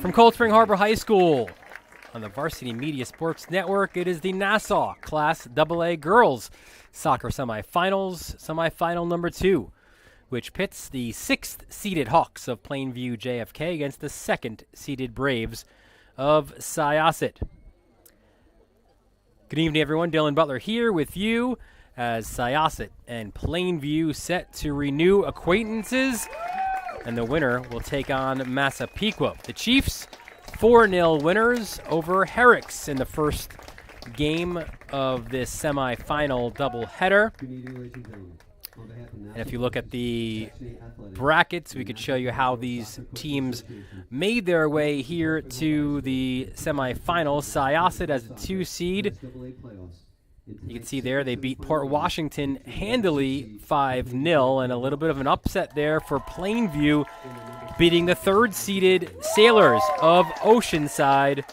From Cold Spring Harbor High School on the Varsity Media Sports Network, it is the Nassau Class AA Girls Soccer Semifinals, semifinal number 2, which pits the 6th-seeded Hawks of Plainview JFK against the 2nd-seeded Braves of Syosset. Good evening, everyone. Dylan Butler here with you as Syosset and Plainview set to renew acquaintances, and the winner will take on Massapequa. The Chiefs, 4-0 winners over Herricks in the first game of this semifinal doubleheader. And if you look at the brackets, we could show you how these teams made their way here to the semifinals. Syosset as a 2 seed. You can see there they beat Port Washington handily 5-0, and a little bit of an upset there for Plainview, beating the 3rd-seeded Sailors of Oceanside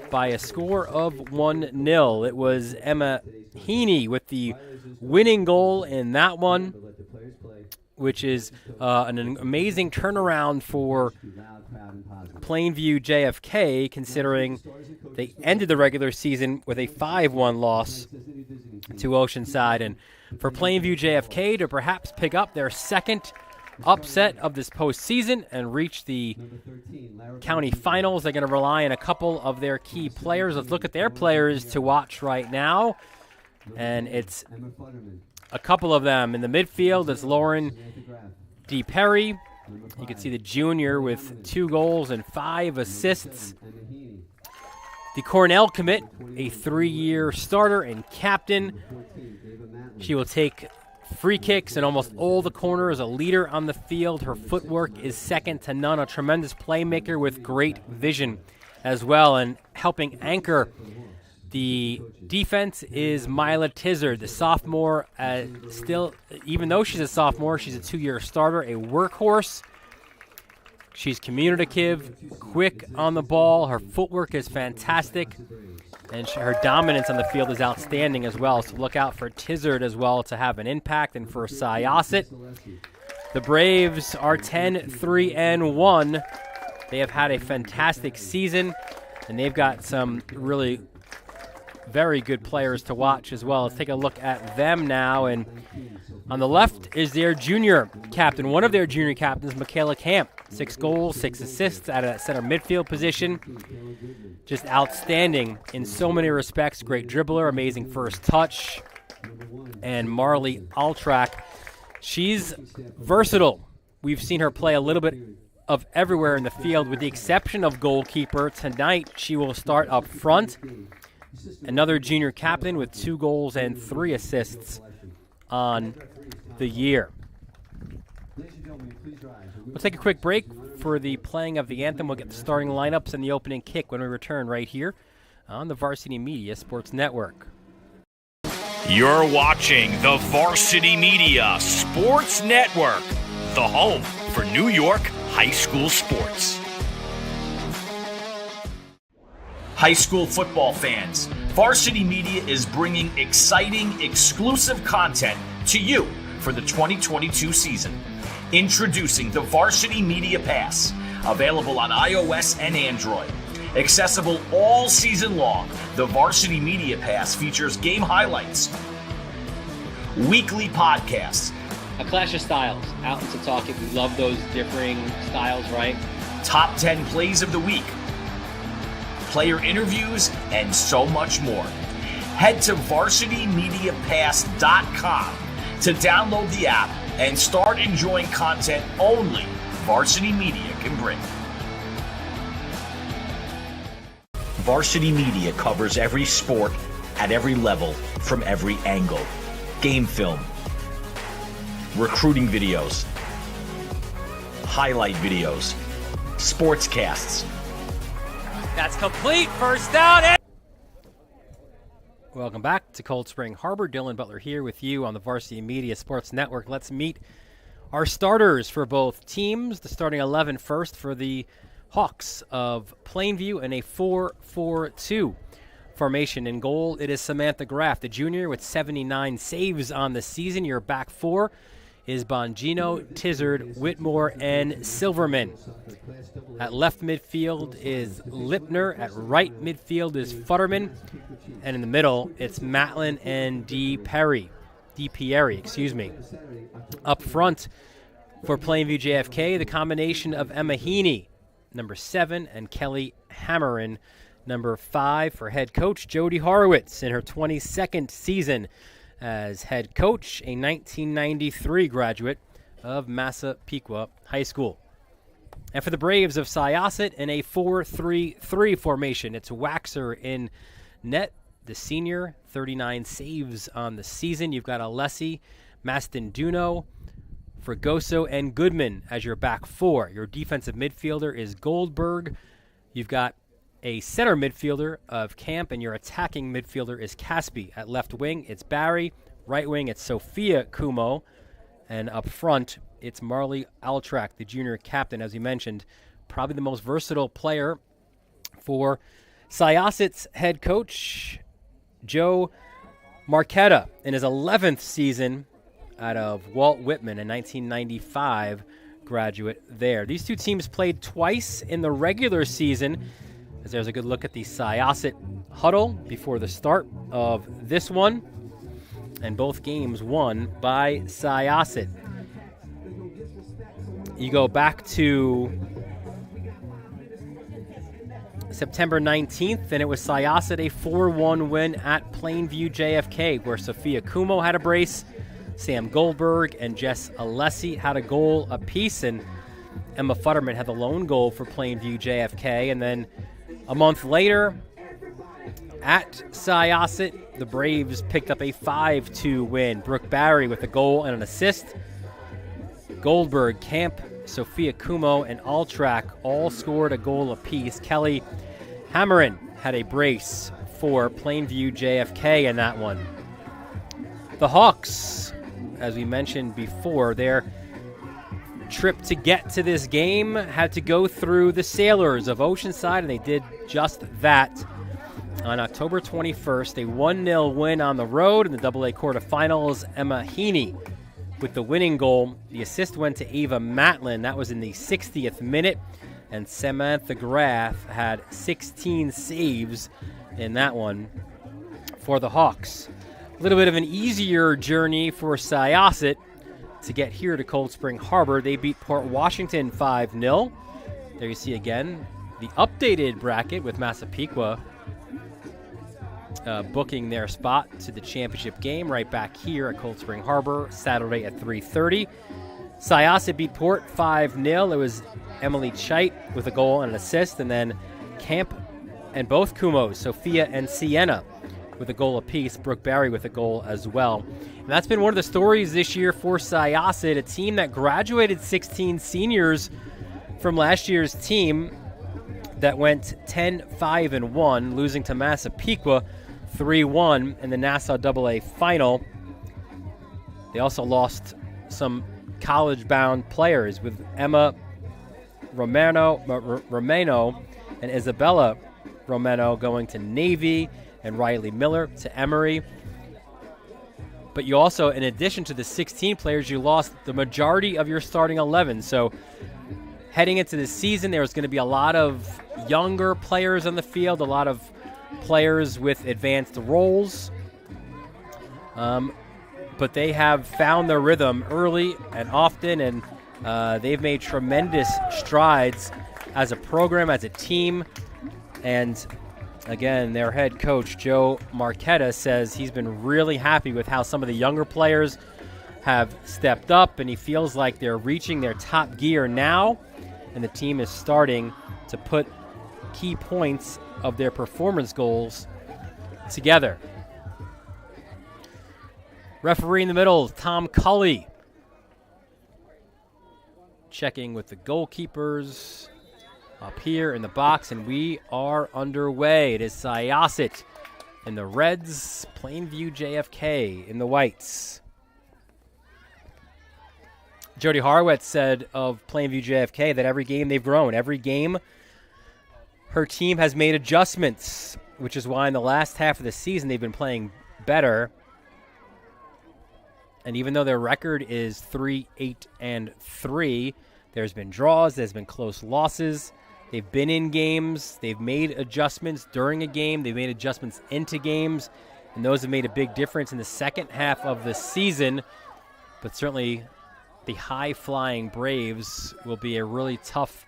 by a score of 1-0. It was Emma Heaney with the winning goal in that one, which is an amazing turnaround for Plainview JFK, considering they ended the regular season with a 5-1 loss to Oceanside. And for Plainview JFK to perhaps pick up their 2nd upset of this postseason and reach the county finals, they're going to rely on a couple of their key players. Let's look at their players to watch right now. And it's a couple of them. In the midfield, it's Lauren D. Perry. You can see the junior with 2 goals and 5 assists. The Cornell commit, a 3-year starter and captain. She will take free kicks and almost all the corners, a leader on the field. Her footwork is second to none, a tremendous playmaker with great vision as well. And helping anchor the defense is Mila Tizard, the sophomore. Still, even though she's a sophomore, she's a 2-year starter, a workhorse. She's communicative, quick on the ball. Her footwork is fantastic, and her dominance on the field is outstanding as well. So look out for Tizard as well to have an impact. And for Syosset, the Braves are 10-3-1. They have had a fantastic season, and they've got some really very good players to watch as well. Let's take a look at them now. And on the left is their junior captain, one of their junior captains, Michaela Camp. 6 goals, 6 assists at a center midfield position. Just outstanding in so many respects. Great dribbler, amazing first touch. And Marley Altrak, she's versatile. We've seen her play a little bit of everywhere in the field, with the exception of goalkeeper. Tonight, she will start up front. Another junior captain with 2 goals and 3 assists on the year. We'll take a quick break for the playing of the anthem. We'll get the starting lineups and the opening kick when we return right here on the Varsity Media Sports Network. You're watching the Varsity Media Sports Network, the home for New York high school sports. High school football fans, Varsity Media is bringing exciting, exclusive content to you for the 2022 season. Introducing the Varsity Media Pass, available on iOS and Android. Accessible all season long, the Varsity Media Pass features game highlights, weekly podcasts, A clash of styles, out in Setauket. We love those differing styles, right? top 10 plays of the week, player interviews, and so much more. Head to varsitymediapass.com to download the app and start enjoying content only Varsity Media can bring. Varsity Media covers every sport at every level from every angle. Game film, recruiting videos, highlight videos, sportscasts. That's complete. First down. Welcome back to Cold Spring Harbor. Dylan Butler here with you on the Varsity Media Sports Network. Let's meet our starters for both teams. The starting 11 first for the Hawks of Plainview in a 4-4-2 formation. In goal, it is Samantha Graff, the junior, with 79 saves on the season. Your back four is Bongino, Tizard, Whitmore, and Silverman. At left midfield is Lipner. At right midfield is Futterman. And in the middle, it's Matlin and DiPieri. Up front for Plainview JFK, the combination of Emma Heaney, number 7, and Kelly Hammerin, number 5, for head coach Jody Horowitz in her 22nd season as head coach, a 1993 graduate of Massapequa High School. And for the Braves of Syosset, in a 4-3-3 formation, it's Waxer in net, the senior, 39 saves on the season. You've got Alessi, Mastinduno, Fregoso, and Goodman as your back four. Your defensive midfielder is Goldberg. You've got a center midfielder of Camp, and your attacking midfielder is Caspi. At left wing, it's Barry. Right wing, it's Sophia Kumo. And up front, it's Marley Altrak, the junior captain, as you mentioned, probably the most versatile player for Syosset's head coach, Joe Marquetta, in his 11th season out of Walt Whitman, a 1995 graduate there. These two teams played twice in the regular season, as there's a good look at the Syosset huddle before the start of this one, and both games won by Syosset. You go back to September 19th, and it was Syosset, a 4-1 win at Plainview JFK, where Sophia Kumo had a brace, Sam Goldberg and Jess Alessi had a goal apiece, and Emma Futterman had the lone goal for Plainview JFK. And then a month later, at Syosset, the Braves picked up a 5-2 win. Brooke Barry with a goal and an assist. Goldberg, Camp, Sophia Kumo, and Altrak all scored a goal apiece. Kelly Hammerin had a brace for Plainview JFK in that one. The Hawks, as we mentioned before, their trip to get to this game had to go through the Sailors of Oceanside, and they did just that. On October 21st, a 1-0 win on the road in the AA quarterfinals. Emma Heaney with the winning goal. The assist went to Ava Matlin. That was in the 60th minute. And Samantha Graff had 16 saves in that one for the Hawks. A little bit of an easier journey for Syosset to get here to Cold Spring Harbor. They beat Port Washington 5-0. There you see again the updated bracket with Massapequa booking their spot to the championship game right back here at Cold Spring Harbor Saturday at 3:30. Syosset beat Port 5-0. It was Emily Chait with a goal and an assist, and then Camp and both Kumos, Sophia and Sienna, with a goal apiece. Brooke Barry with a goal as well. And that's been one of the stories this year for Syosset, a team that graduated 16 seniors from last year's team that went 10-5-1, losing to Massapequa 3-1 in the Nassau AA final. They also lost some college-bound players, with Emma Romano and Isabella Romano going to Navy, and Riley Miller to Emory. But you also, in addition to the 16 players, you lost the majority of your starting 11. So heading into the season, there was going to be a lot of younger players on the field, a lot of players with advanced roles. But they have found their rhythm early and often, and they've made tremendous strides as a program, as a team. And again, their head coach, Joe Marquetta, says he's been really happy with how some of the younger players have stepped up, and he feels like they're reaching their top gear now, and the team is starting to put key points of their performance goals together. Referee in the middle, Tom Cully, checking with the goalkeepers up here in the box, and we are underway. It is Syosset in the reds, Plainview JFK in the whites. Jody Horowitz said of Plainview JFK that every game they've grown. Every game her team has made adjustments, which is why in the last half of the season they've been playing better. And even though their record is 3-8-3, there's been draws, there's been close losses. They've been in games. They've made adjustments during a game. They've made adjustments into games. And those have made a big difference in the second half of the season. But certainly the high-flying Braves will be a really tough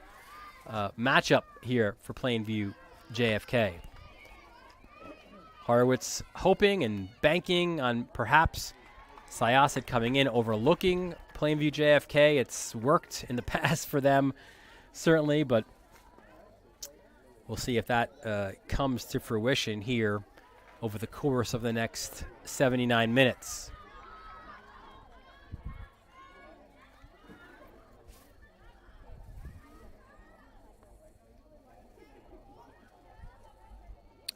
matchup here for Plainview JFK. Horowitz hoping and banking on perhaps Syosset coming in, overlooking Plainview JFK. It's worked in the past for them, certainly, but we'll see if that comes to fruition here over the course of the next 79 minutes.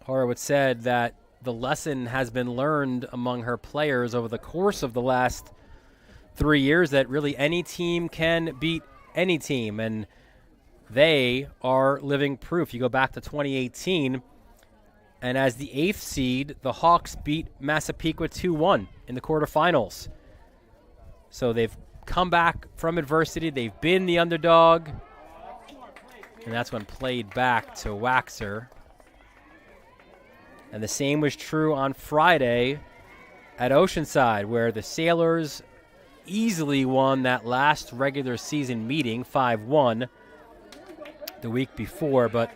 Horowitz said that the lesson has been learned among her players over the course of the last 3 years that really any team can beat any team, and they are living proof. You go back to 2018, and as the 8th seed, the Hawks beat Massapequa 2-1 in the quarterfinals. So they've come back from adversity. They've been the underdog, and that's when played back to Waxer. And the same was true on Friday at Oceanside, where the Sailors easily won that last regular season meeting, 5-1, the week before. But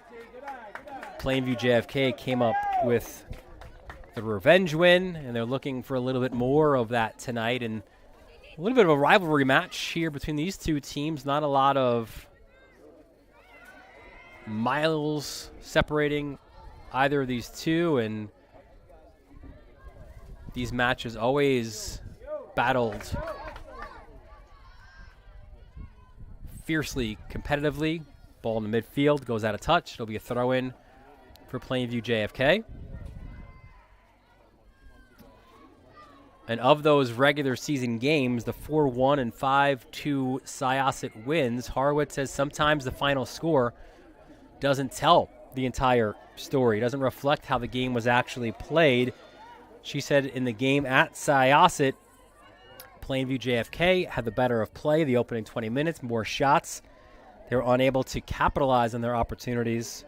Plainview JFK came up with the revenge win, and they're looking for a little bit more of that tonight. And a little bit of a rivalry match here between these two teams. Not a lot of miles separating either of these two, and these matches always battled fiercely, competitively. Ball in the midfield goes out of touch. It'll be a throw-in for Plainview JFK. And of those regular season games, the 4-1 and 5-2 Syosset wins, Horowitz says sometimes the final score doesn't tell the entire story. It doesn't reflect how the game was actually played. She said in the game at Syosset, Plainview JFK had the better of play the opening 20 minutes, more shots. They were unable to capitalize on their opportunities.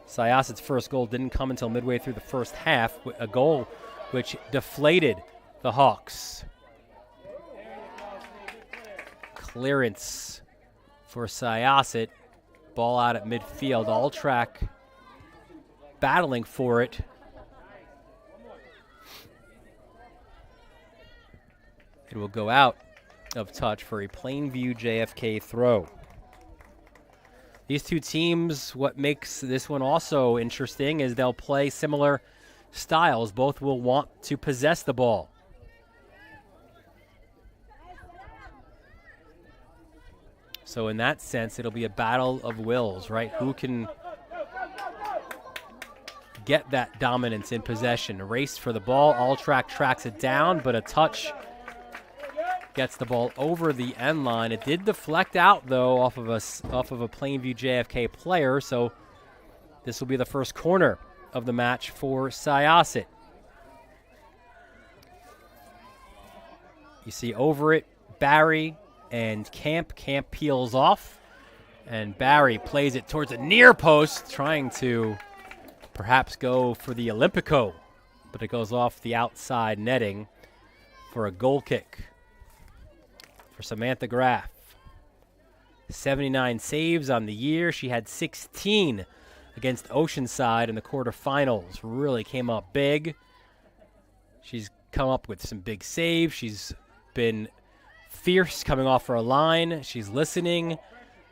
Syosset's first goal didn't come until midway through the first half, a goal which deflated the Hawks. Clearance for Syosset. Ball out at midfield, all track battling for it. It will go out of touch for a Plainview JFK throw. These two teams, what makes this one also interesting is they'll play similar styles. Both will want to possess the ball. So in that sense, it'll be a battle of wills, right? Who can get that dominance in possession? A race for the ball. All-Track tracks it down, but a touch gets the ball over the end line. It did deflect out, though, off of a Plainview JFK player, so this will be the first corner of the match for Syosset. You see over it, Barry and Camp. Camp peels off, and Barry plays it towards the near post, trying to perhaps go for the Olympico, but it goes off the outside netting for a goal kick for Samantha Graff. 79 saves on the year. She had 16 against Oceanside in the quarterfinals. Really came up big. She's come up with some big saves. She's been fierce coming off her line. She's listening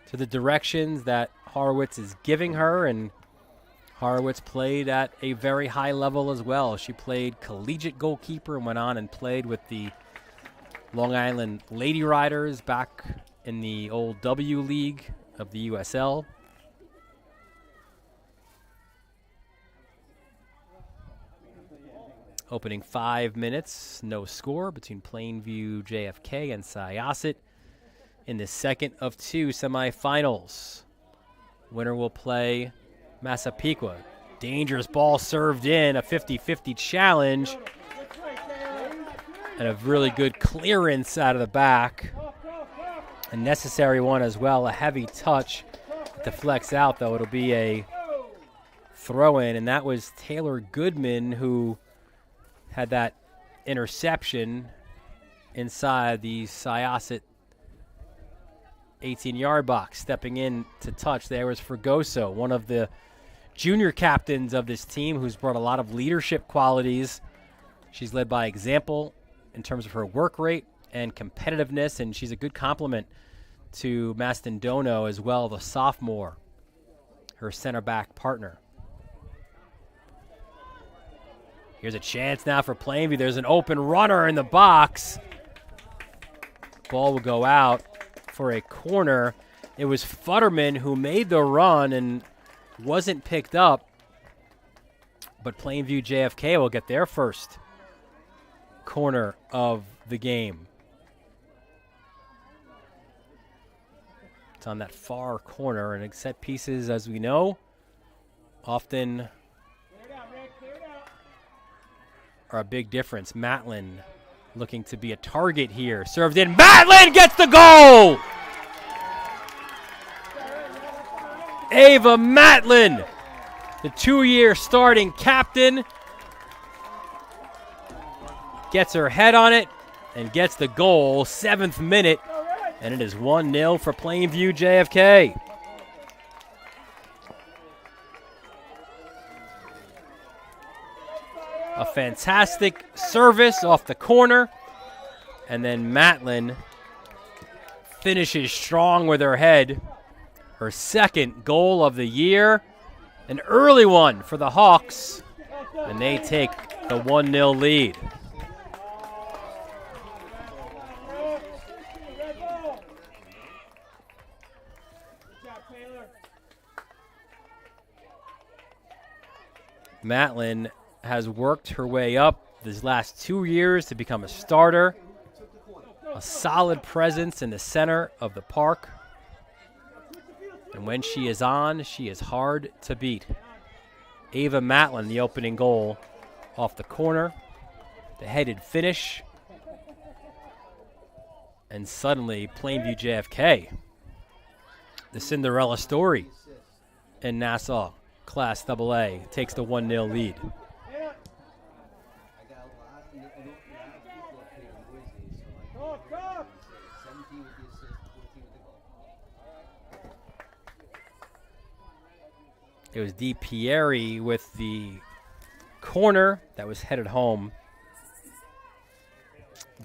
to the directions that Horowitz is giving her, and Horowitz played at a very high level as well. She played collegiate goalkeeper and went on and played with the Long Island Lady Riders back in the old W League of the USL. Opening 5 minutes, no score between Plainview JFK and Syosset in the second of two semifinals. Winner will play Massapequa. Dangerous ball served in, a 50-50 challenge. And a really good clearance out of the back. A necessary one as well, a heavy touch. Deflects out, though. It'll be a throw-in, and that was Taylor Goodman who had that interception inside the Syosset 18-yard box. Stepping in to touch there was Fregoso, one of the junior captains of this team who's brought a lot of leadership qualities. She's led by example in terms of her work rate and competitiveness, and she's a good complement to Mastindono as well, the sophomore, her center back partner. Here's a chance now for Plainview. There's an open runner in the box. Ball will go out for a corner. It was Futterman who made the run and wasn't picked up, but Plainview JFK will get their first corner of the game. It's on that far corner, and set pieces, as we know, often are a big difference. Matlin looking to be a target here. Served in. Matlin gets the goal! Ava Matlin, the 2-year starting captain, gets her head on it and gets the goal. 7th minute, and it is 1-0 for Plainview JFK. A fantastic service off the corner, and then Matlin finishes strong with her head. Her second goal of the year, an early one for the Hawks, and they take the 1-0 lead. Matlin has worked her way up these last 2 years to become a starter, a solid presence in the center of the park. And when she is on, she is hard to beat. Ava Matlin, the opening goal off the corner, the headed finish. And suddenly, Plainview JFK, the Cinderella story in Nassau Class AA, takes the 1-0 lead. It was DiPieri with the corner that was headed home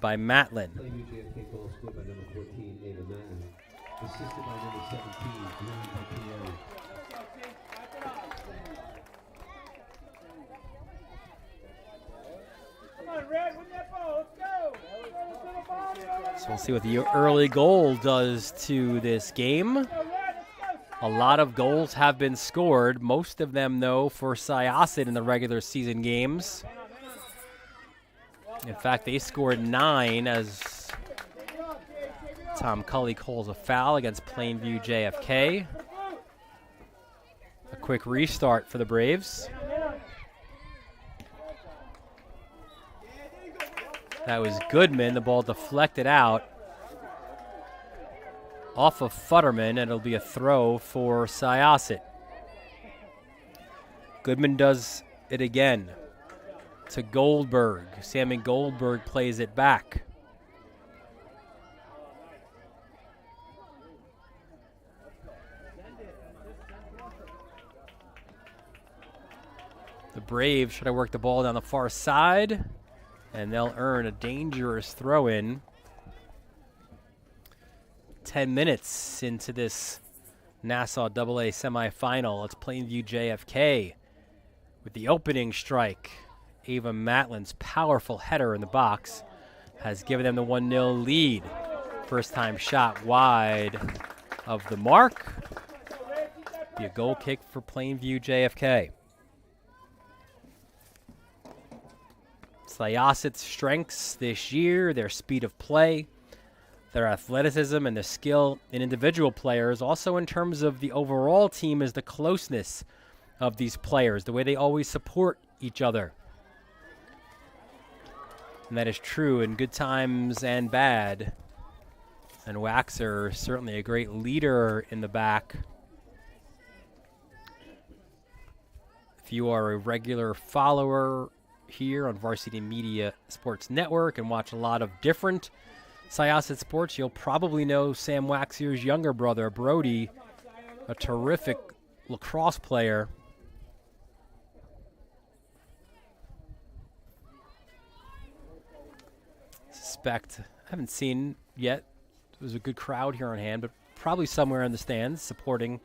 by Matlin. So we'll see what the early goal does to this game. A lot of goals have been scored, most of them, though, for Syosset in the regular season games. In fact, they scored 9 as Tom Cully calls a foul against Plainview JFK. A quick restart for the Braves. That was Goodman. The ball deflected out off of Futterman, and it'll be a throw for Syosset. Goodman does it again to Goldberg. Sammy Goldberg plays it back. The Braves try to work the ball down the far side, and they'll earn a dangerous throw-in. 10 minutes into this Nassau AA semifinal. It's Plainview JFK with the opening strike. Ava Matlin's powerful header in the box has given them the 1-0 lead. First time shot wide of the mark. Be a goal kick for Plainview JFK. Syosset's strengths this year, their speed of play, their athleticism, and the skill in individual players. Also in terms of the overall team is the closeness of these players, the way they always support each other. And that is true in good times and bad. And Waxer, certainly a great leader in the back. If you are a regular follower here on Varsity Media Sports Network and watch a lot of different Syosset sports, you'll probably know Sam Waxer's younger brother, Brody, a terrific lacrosse player. I haven't seen yet. There was a good crowd here on hand, but probably somewhere in the stands supporting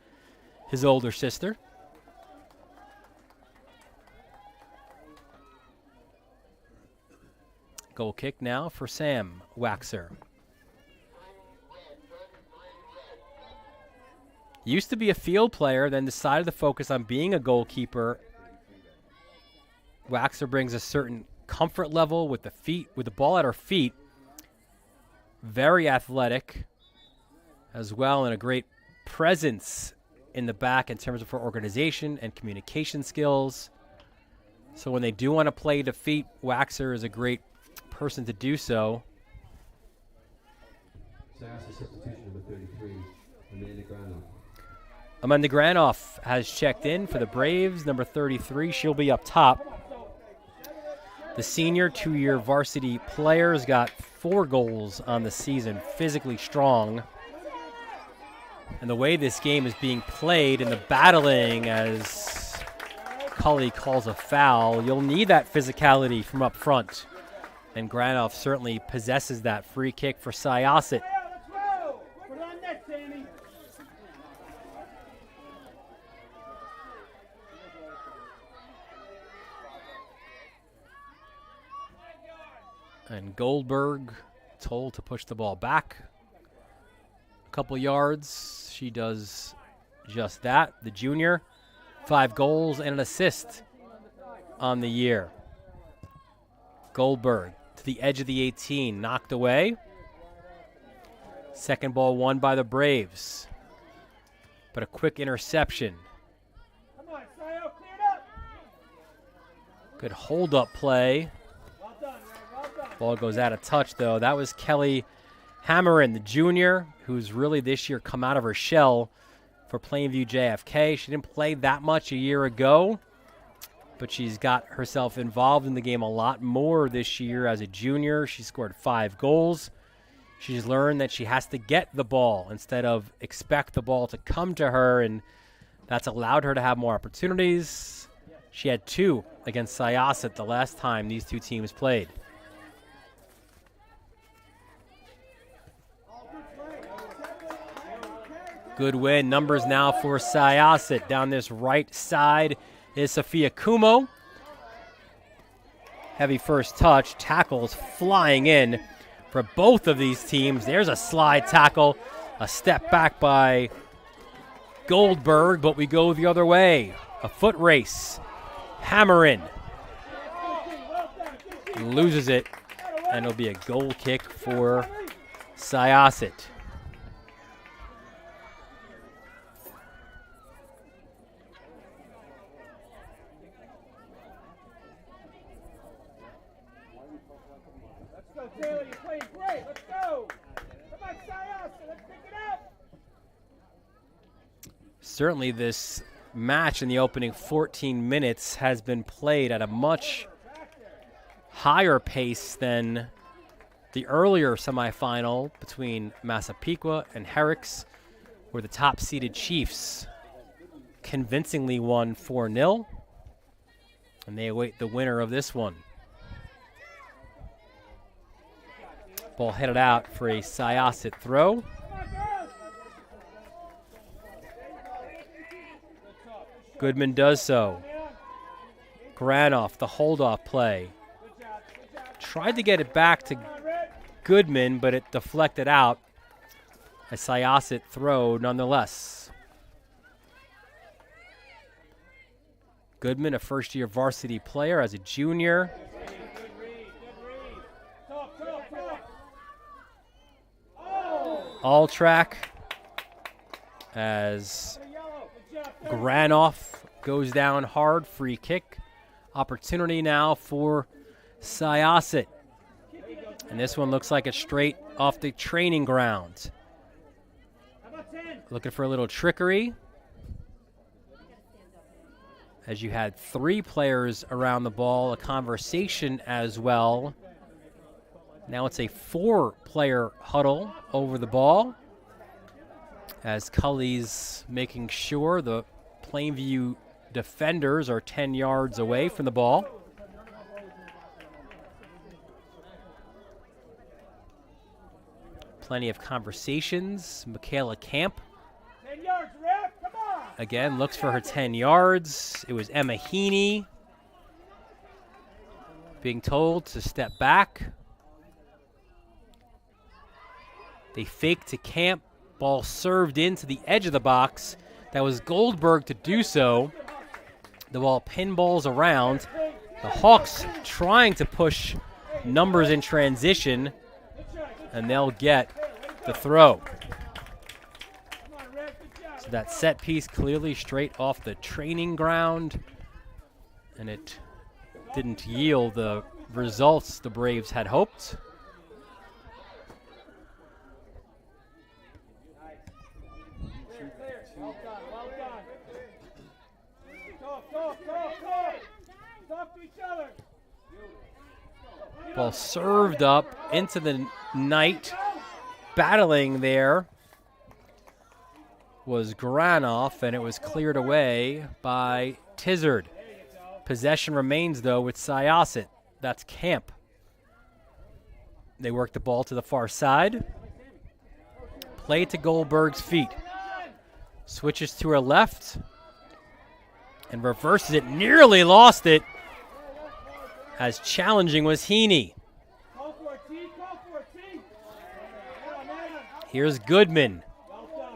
his older sister. Goal kick now for Sam Waxer. Used to be a field player, then decided to focus on being a goalkeeper. Waxer brings a certain comfort level with the ball at her feet. Very athletic as well, and a great presence in the back in terms of her organization and communication skills. So when they do want to play defeat, Waxer is a great person to do so. Substitution number 33, Amanda Granoff. Amanda Granoff has checked in for the Braves, number 33. She'll be up top. The senior 2-year varsity player has got 4 goals on the season, physically strong. And the way this game is being played and the battling, as Cully calls a foul, you'll need that physicality from up front. And Granoff certainly possesses that. Free kick for Syosset. And Goldberg told to push the ball back a couple yards. She does just that. The junior, 5 goals and an assist on the year. Goldberg to the edge of the 18, knocked away. Second ball won by the Braves, but a quick interception. Good hold-up play. Ball goes out of touch, though. That was Kelly Hammerin, the junior, who's really this year come out of her shell for Plainview JFK. She didn't play that much a year ago, but she's got herself involved in the game a lot more this year as a junior. She scored 5 goals. She's learned that she has to get the ball instead of expect the ball to come to her, and that's allowed her to have more opportunities. She had 2 against Syosset the last time these two teams played. Good win. Numbers now for Syosset. Down this right side is Sophia Kumo. Heavy first touch. Tackles flying in for both of these teams. There's a slide tackle. A step back by Goldberg, but we go the other way. A foot race. Hammerin loses it, and it'll be a goal kick for Syosset. Certainly this match in the opening 14 minutes has been played at a much higher pace than the earlier semifinal between Massapequa and Herricks, where the top-seeded Chiefs convincingly won 4-0, and they await the winner of this one. Ball headed out for a Syosset throw. Goodman does so. Granoff, the hold-off play. Tried to get it back to Goodman, but it deflected out. A Syosset throw nonetheless. Goodman, a first-year varsity player as a junior. All track as Granoff goes down hard. Free kick opportunity now for Syosset. And this one looks like it's straight off the training ground. Looking for a little trickery. As you had 3 players around the ball, a conversation as well. Now it's a 4-player huddle over the ball. As Cully's making sure the Plainview defenders are 10 yards away from the ball. Plenty of conversations. Michaela Camp 10 yards, ref. Come on. again looks for her 10 yards. It was Emma Heaney being told to step back. They fake to Camp. Ball served into the edge of the box. That was Goldberg to do so. The ball pinballs around. The Hawks trying to push numbers in transition, and they'll get the throw. So that set piece clearly straight off the training ground, and it didn't yield the results the Braves had hoped. Ball served up into the night. Battling there was Granoff, and it was cleared away by Tizard. Possession remains, though, with Syosset. That's Camp. They work the ball to the far side. Play to Goldberg's feet. Switches to her left and reverses it. Nearly lost it. As challenging was Heaney. Here's Goodman.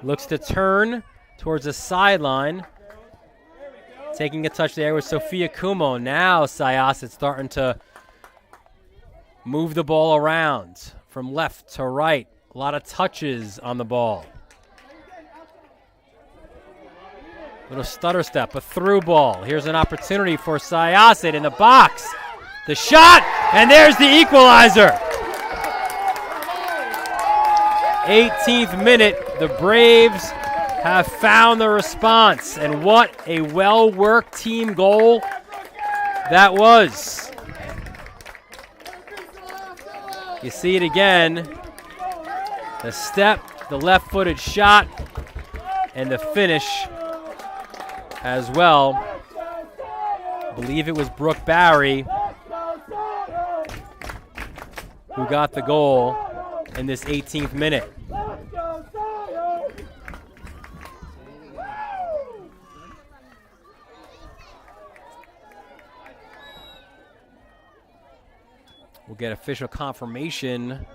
Looks to turn towards the sideline. Taking a touch there with Sophia Kumo. Now Syosset starting to move the ball around from left to right. A lot of touches on the ball. Little stutter step, a through ball. Here's an opportunity for Syosset in the box. The shot, and there's the equalizer. 18th minute, the Braves have found the response, and what a well-worked team goal that was. You see it again. The step, the left-footed shot, and the finish as well. I believe it was Brooke Barry who got the goal in this 18th minute. We'll get official confirmation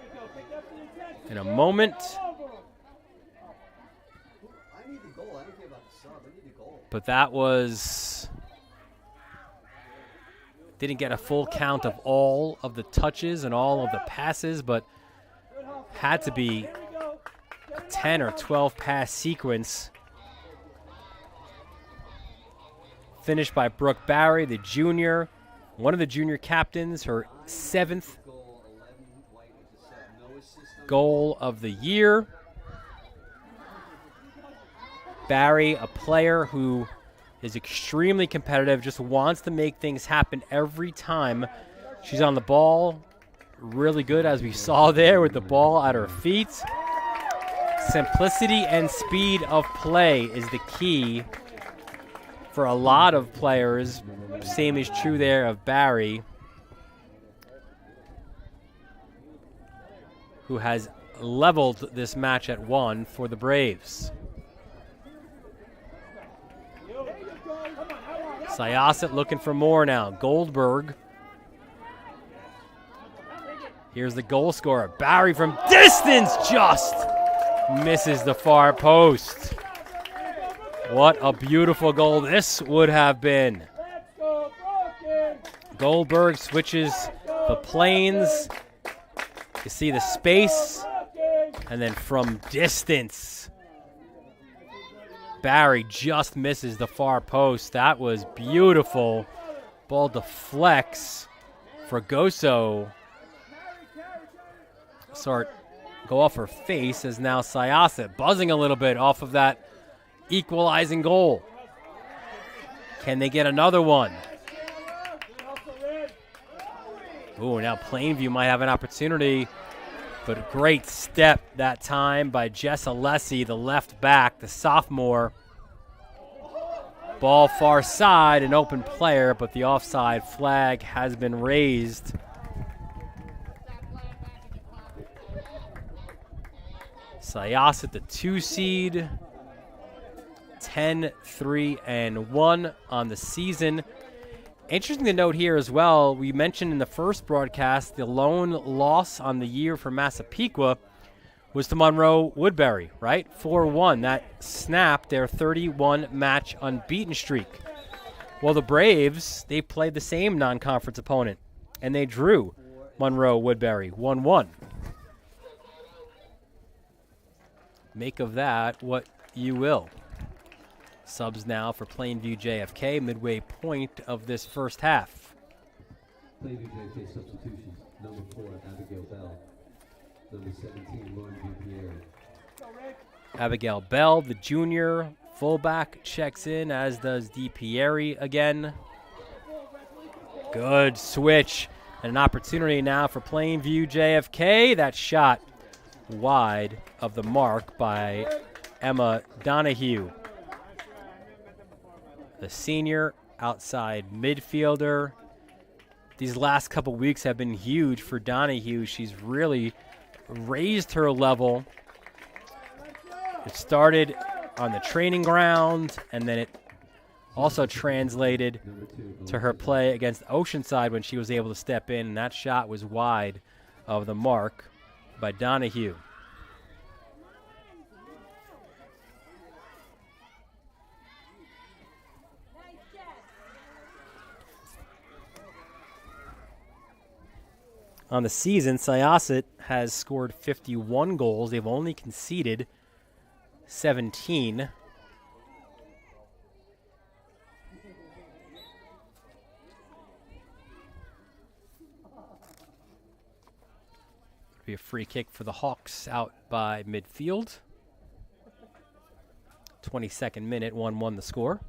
in a moment. But that was, didn't get a full count of all of the touches and all of the passes, but had to be a 10 or 12 pass sequence. Finished by Brooke Barry, the junior, one of the junior captains, her 7th goal of the year. Barry, a player who is extremely competitive, just wants to make things happen every time she's on the ball. Really good, as we saw there, with the ball at her feet. Simplicity and speed of play is the key for a lot of players. Same is true there of Barry, who has leveled this match at 1 for the Braves. Syosset looking for more now. Goldberg. Here's the goal scorer. Barry from distance just misses the far post. What a beautiful goal this would have been. Goldberg switches the planes. You see the space. And then from distance, Barry just misses the far post. That was beautiful. Ball deflects. Fragoso go off her face as now Syosset buzzing a little bit off of that equalizing goal. Can they get another one? Ooh, now Plainview might have an opportunity, but a great step that time by Jess Alessi, the left back, the sophomore. Ball far side, an open player, but the offside flag has been raised. Syosset, the 2 seed, 10-3-1 on the season. Interesting to note here as well, we mentioned in the first broadcast the lone loss on the year for Massapequa was to Monroe Woodbury, right? 4-1. That snapped their 31-match unbeaten streak. Well, the Braves, they played the same non-conference opponent, and they drew Monroe Woodbury 1-1. Make of that what you will. Subs now for Plainview JFK, midway point of this first half. Plainview JFK substitutions. Number 4, Abigail Bell. Number 17, Lauren DiPieri. Abigail Bell, the junior fullback, checks in, as does DiPieri again. Good switch. And an opportunity now for Plainview JFK. That shot wide of the mark by Emma Donahue. The senior outside midfielder. These last couple weeks have been huge for Donahue. She's really raised her level. It started on the training ground, and then it also translated to her play against Oceanside when she was able to step in, and that shot was wide of the mark by Donahue. On the season, Syosset has scored 51 goals. They've only conceded 17. Be a free kick for the Hawks out by midfield. 22nd minute, 1-1 the score.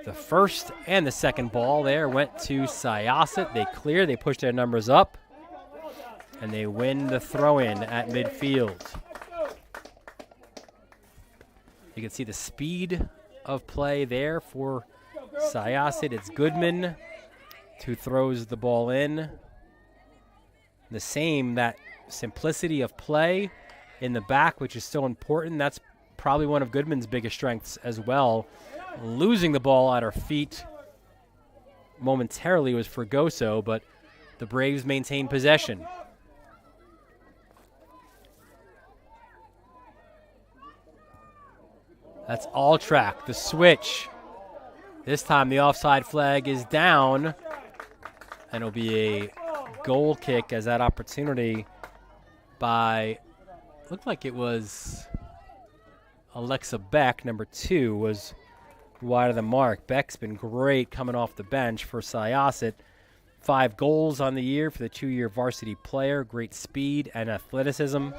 The first and the second ball there went to Syosset. They clear, they push their numbers up, and they win the throw-in at midfield. You can see the speed of play there for Syosset. It's Goodman who throws the ball in. The same, that simplicity of play in the back, which is so important. That's probably one of Goodman's biggest strengths as well. Losing the ball at her feet momentarily was Fregoso, but the Braves maintain possession. That's all track. The switch. This time the offside flag is down, and it'll be a goal kick as that opportunity by, looked like it was Alexa Beck, number 2, was wide of the mark. Beck's been great coming off the bench for Syosset. 5 goals on the year for the 2-year varsity player. Great speed and athleticism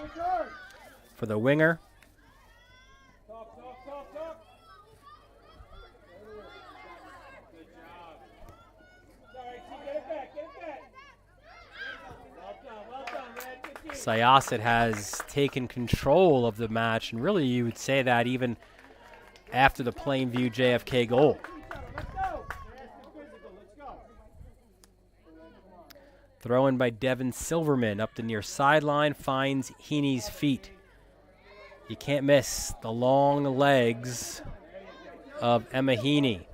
for the winger. Syosset has taken control of the match, and really you would say that even after the Plainview JFK goal. Throw in by Devin Silverman up the near sideline, finds Heaney's feet. You can't miss the long legs of Emma Heaney.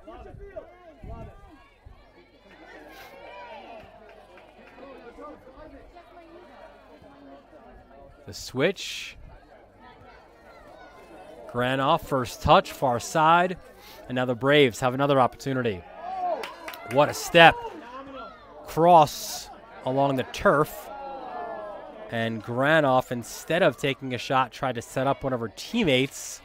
The switch. Granoff, first touch, far side. And now the Braves have another opportunity. What a step. Cross along the turf. And Granoff, instead of taking a shot, tried to set up one of her teammates.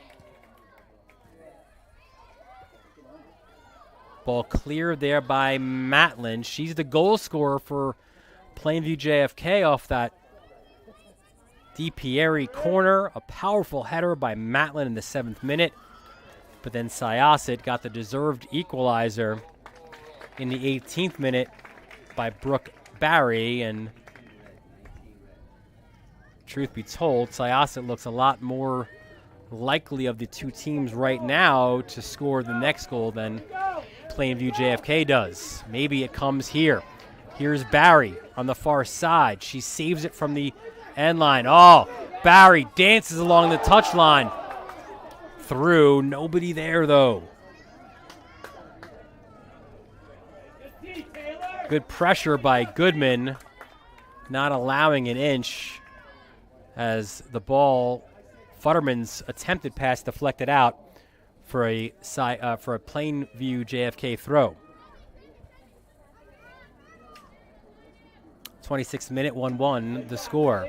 Ball cleared there by Matlin. She's the goal scorer for Plainview JFK off that DiPieri corner. A powerful header by Matlin in the 7th minute. But then Syosset got the deserved equalizer in the 18th minute by Brooke Barry. And truth be told, Syosset looks a lot more likely of the two teams right now to score the next goal than Plainview JFK does. Maybe it comes here. Here's Barry on the far side. She saves it from the end line. Oh, Barry dances along the touchline. Through. Nobody there, though. Good pressure by Goodman, not allowing an inch as the ball, Futterman's attempted pass deflected out for a Plainview JFK throw. 26th minute, 1-1, the score.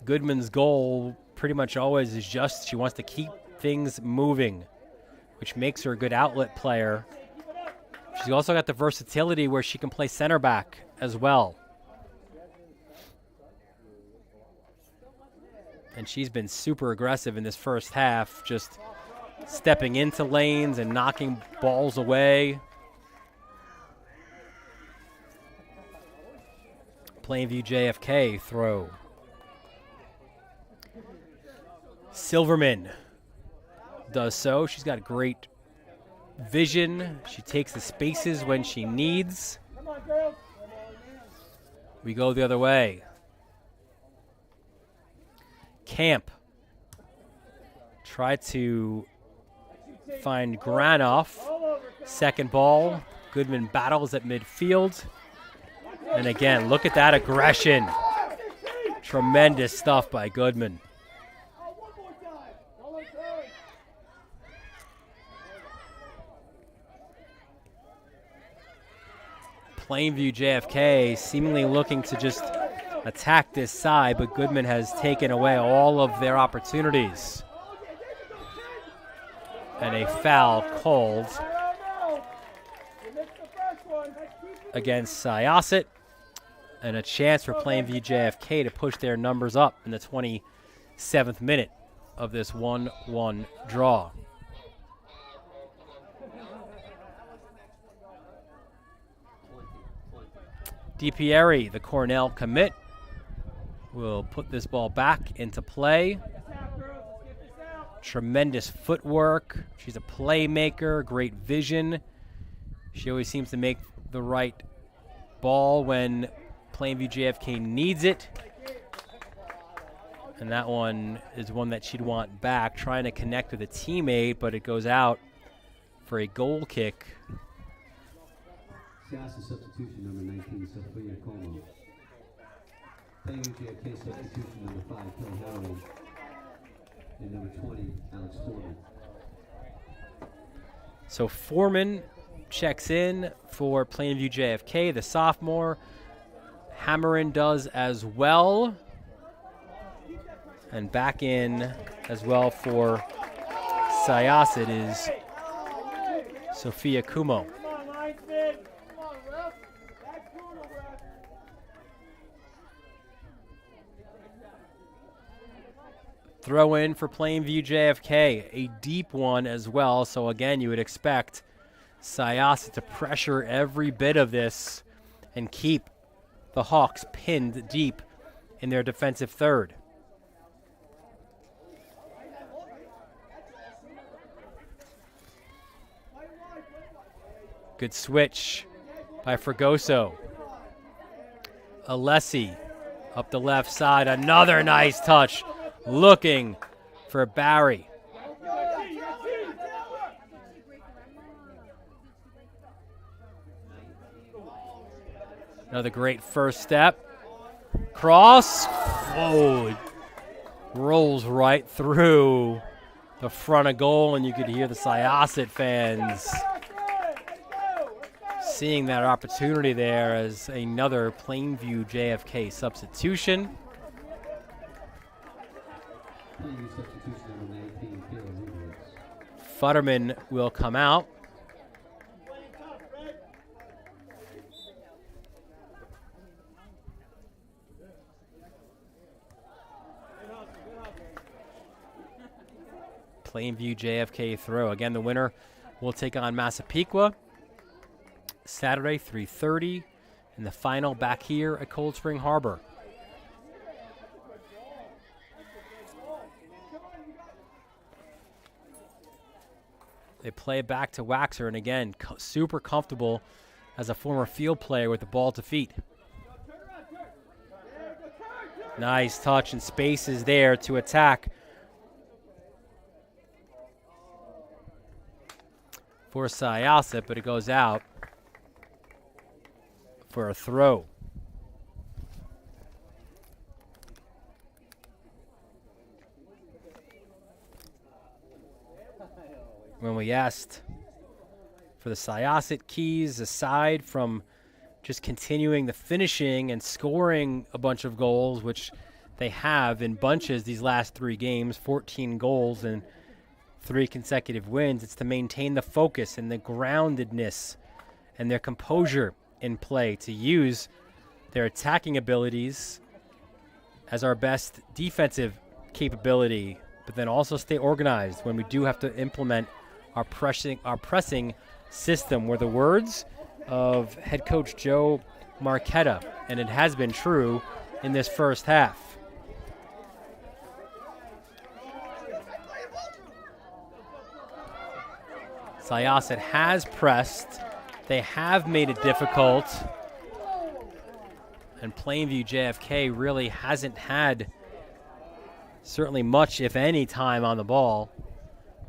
Goodman's goal pretty much always is just she wants to keep things moving, which makes her a good outlet player. She's also got the versatility where she can play center back as well. And she's been super aggressive in this first half, just stepping into lanes and knocking balls away. Plainview JFK throw. Silverman does so. She's got great vision. She takes the spaces when she needs. We go the other way. Camp tried to find Granoff. Second ball. Goodman battles at midfield. And again, look at that aggression. Tremendous stuff by Goodman. Plainview JFK seemingly looking to just attack this side, but Goodman has taken away all of their opportunities. And a foul called against Syosset, and a chance for Plainview JFK to push their numbers up in the 27th minute of this 1-1 draw. DiPieri, the Cornell commit, will put this ball back into play. Tremendous footwork. She's a playmaker, great vision. She always seems to make the right ball when Plainview JFK needs it. And that one is one that she'd want back, trying to connect with a teammate, but it goes out for a goal kick. Syosset substitution number 19, Sophia Como. Plainview JFK substitution number 5, Kelly Howard. And number 20, Alex Foreman. So Foreman checks in for Plainview JFK, the sophomore. Hammerin does as well. And back in as well for Syosset is Sophia Kumo. Throw in for Plainview JFK, a deep one as well. So again, you would expect Syosset to pressure every bit of this and keep the Hawks pinned deep in their defensive third. Good switch by Fregoso. Alessi up the left side, another nice touch. Looking for Barry. Another great first step. Cross. Oh, it rolls right through the front of goal, and you could hear the Syosset fans seeing that opportunity there as another Plainview JFK substitution. Plainview substitution number 19, Caleb Rudowitz. Futterman will come out. Plainview JFK throw. Again, the winner will take on Massapequa Saturday, 3:30, and the final back here at Cold Spring Harbor. They play it back to Waxer, and again, super comfortable as a former field player with the ball to feet. Nice touch and spaces there to attack for Syosset, but it goes out for a throw. When we asked for the Syosset keys, aside from just continuing the finishing and scoring a bunch of goals, which they have in bunches these last 3 games, 14 goals and 3 consecutive wins, it's to maintain the focus and the groundedness and their composure in play, to use their attacking abilities as our best defensive capability, but then also stay organized when we do have to implement our pressing system, were the words of head coach Joe Marquetta, and it has been true in this first half. Syosset has pressed. They have made it difficult. And Plainview JFK really hasn't had certainly much, if any, time on the ball.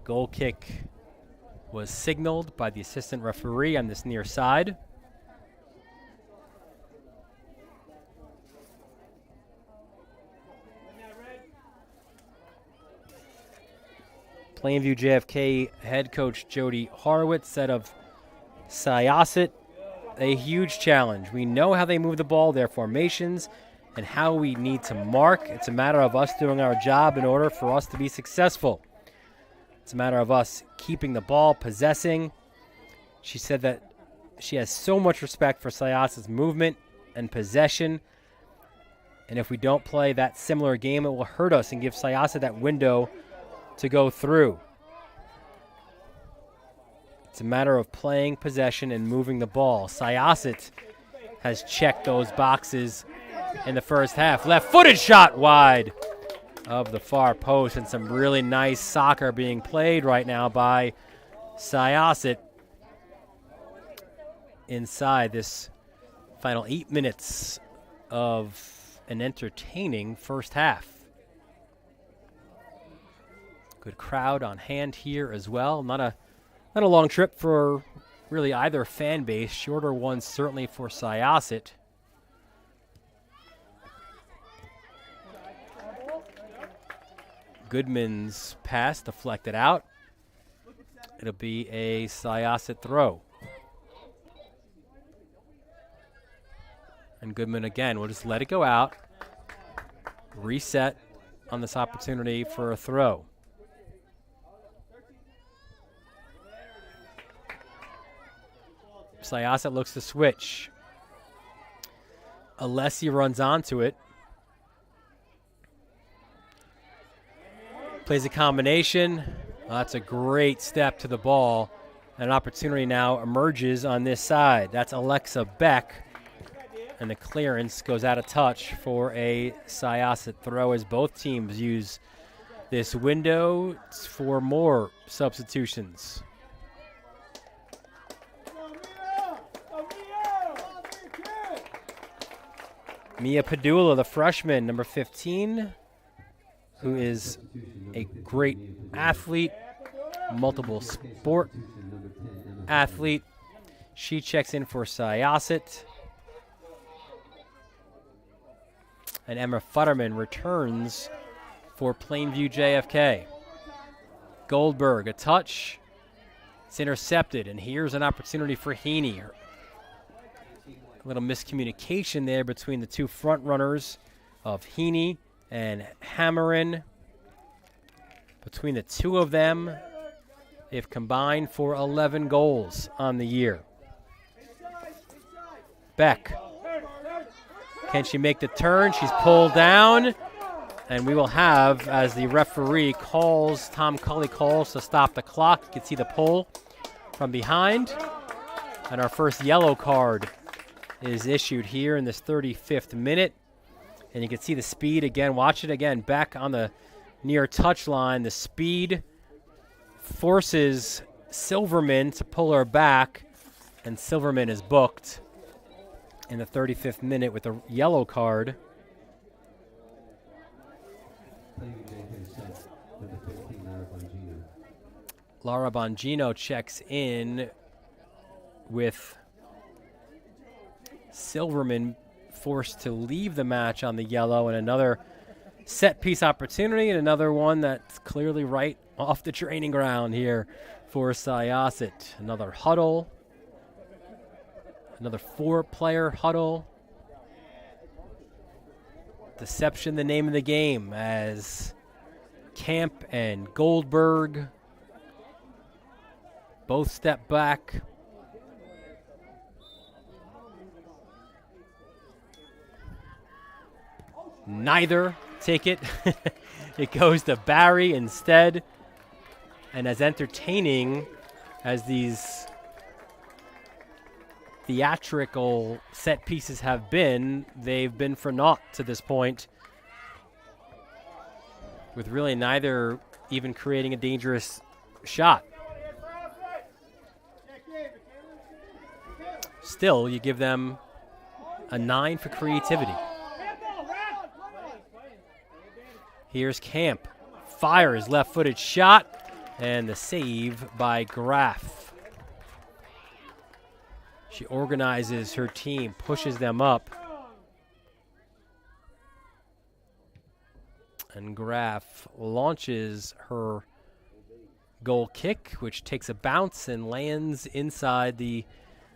Goal kick was signaled by the assistant referee on this near side. Plainview JFK head coach Jody Horowitz said of Syosset, a huge challenge. We know how they move the ball, their formations, and how we need to mark. It's a matter of us doing our job in order for us to be successful. It's a matter of us keeping the ball, possessing. She said that she has so much respect for Syosset's movement and possession, and if we don't play that similar game, it will hurt us and give Syosset that window to go through. It's a matter of playing possession and moving the ball. Syosset has checked those boxes in the first half. Left-footed shot wide of the far post, and some really nice soccer being played right now by Syosset inside this final 8 minutes of an entertaining first half. Good crowd on hand here as well. Not a long trip for really either fan base. Shorter ones certainly for Syosset. Goodman's pass deflected out. It'll be a Syosset throw. And Goodman again will just let it go out. Reset on this opportunity for a throw. Syosset looks to switch. Alessi runs onto it. Plays a combination. That's a great step to the ball. And an opportunity now emerges on this side. That's Alexa Beck. And the clearance goes out of touch for a Syosset throw, as both teams use this window for more substitutions. Mia Padula, the freshman, number 15, who is a great athlete, multiple sport athlete. She checks in for Syosset. And Emma Futterman returns for Plainview JFK. Goldberg, a touch. It's intercepted, and here's an opportunity for Heaney. A little miscommunication there between the two front runners of Heaney and Hammerin. Between the two of them, they've combined for 11 goals on the year. Beck. Can she make the turn? She's pulled down. And we will have, as the referee calls, Tom Cully calls to stop the clock. You can see the pull from behind. And our first yellow card is issued here in this 35th minute. And you can see the speed again. Watch it again. Beck on the near touchline. The speed forces Silverman to pull her back. And Silverman is booked in the 35th minute with a yellow card. Laura Bongino checks in with Silverman forced to leave the match on the yellow, and another set piece opportunity, and another one that's clearly right off the training ground here for Syosset. Another huddle, another 4-player huddle. Deception, the name of the game, as Camp and Goldberg both step back. Neither take it. It goes to Barry instead. And as entertaining as these theatrical set pieces have been, they've been for naught to this point, with really neither even creating a dangerous shot. Still, you give them a 9 for creativity. Here's Camp. Fires left-footed shot, and the save by Graf. She organizes her team, pushes them up. And Graf launches her goal kick, which takes a bounce and lands inside the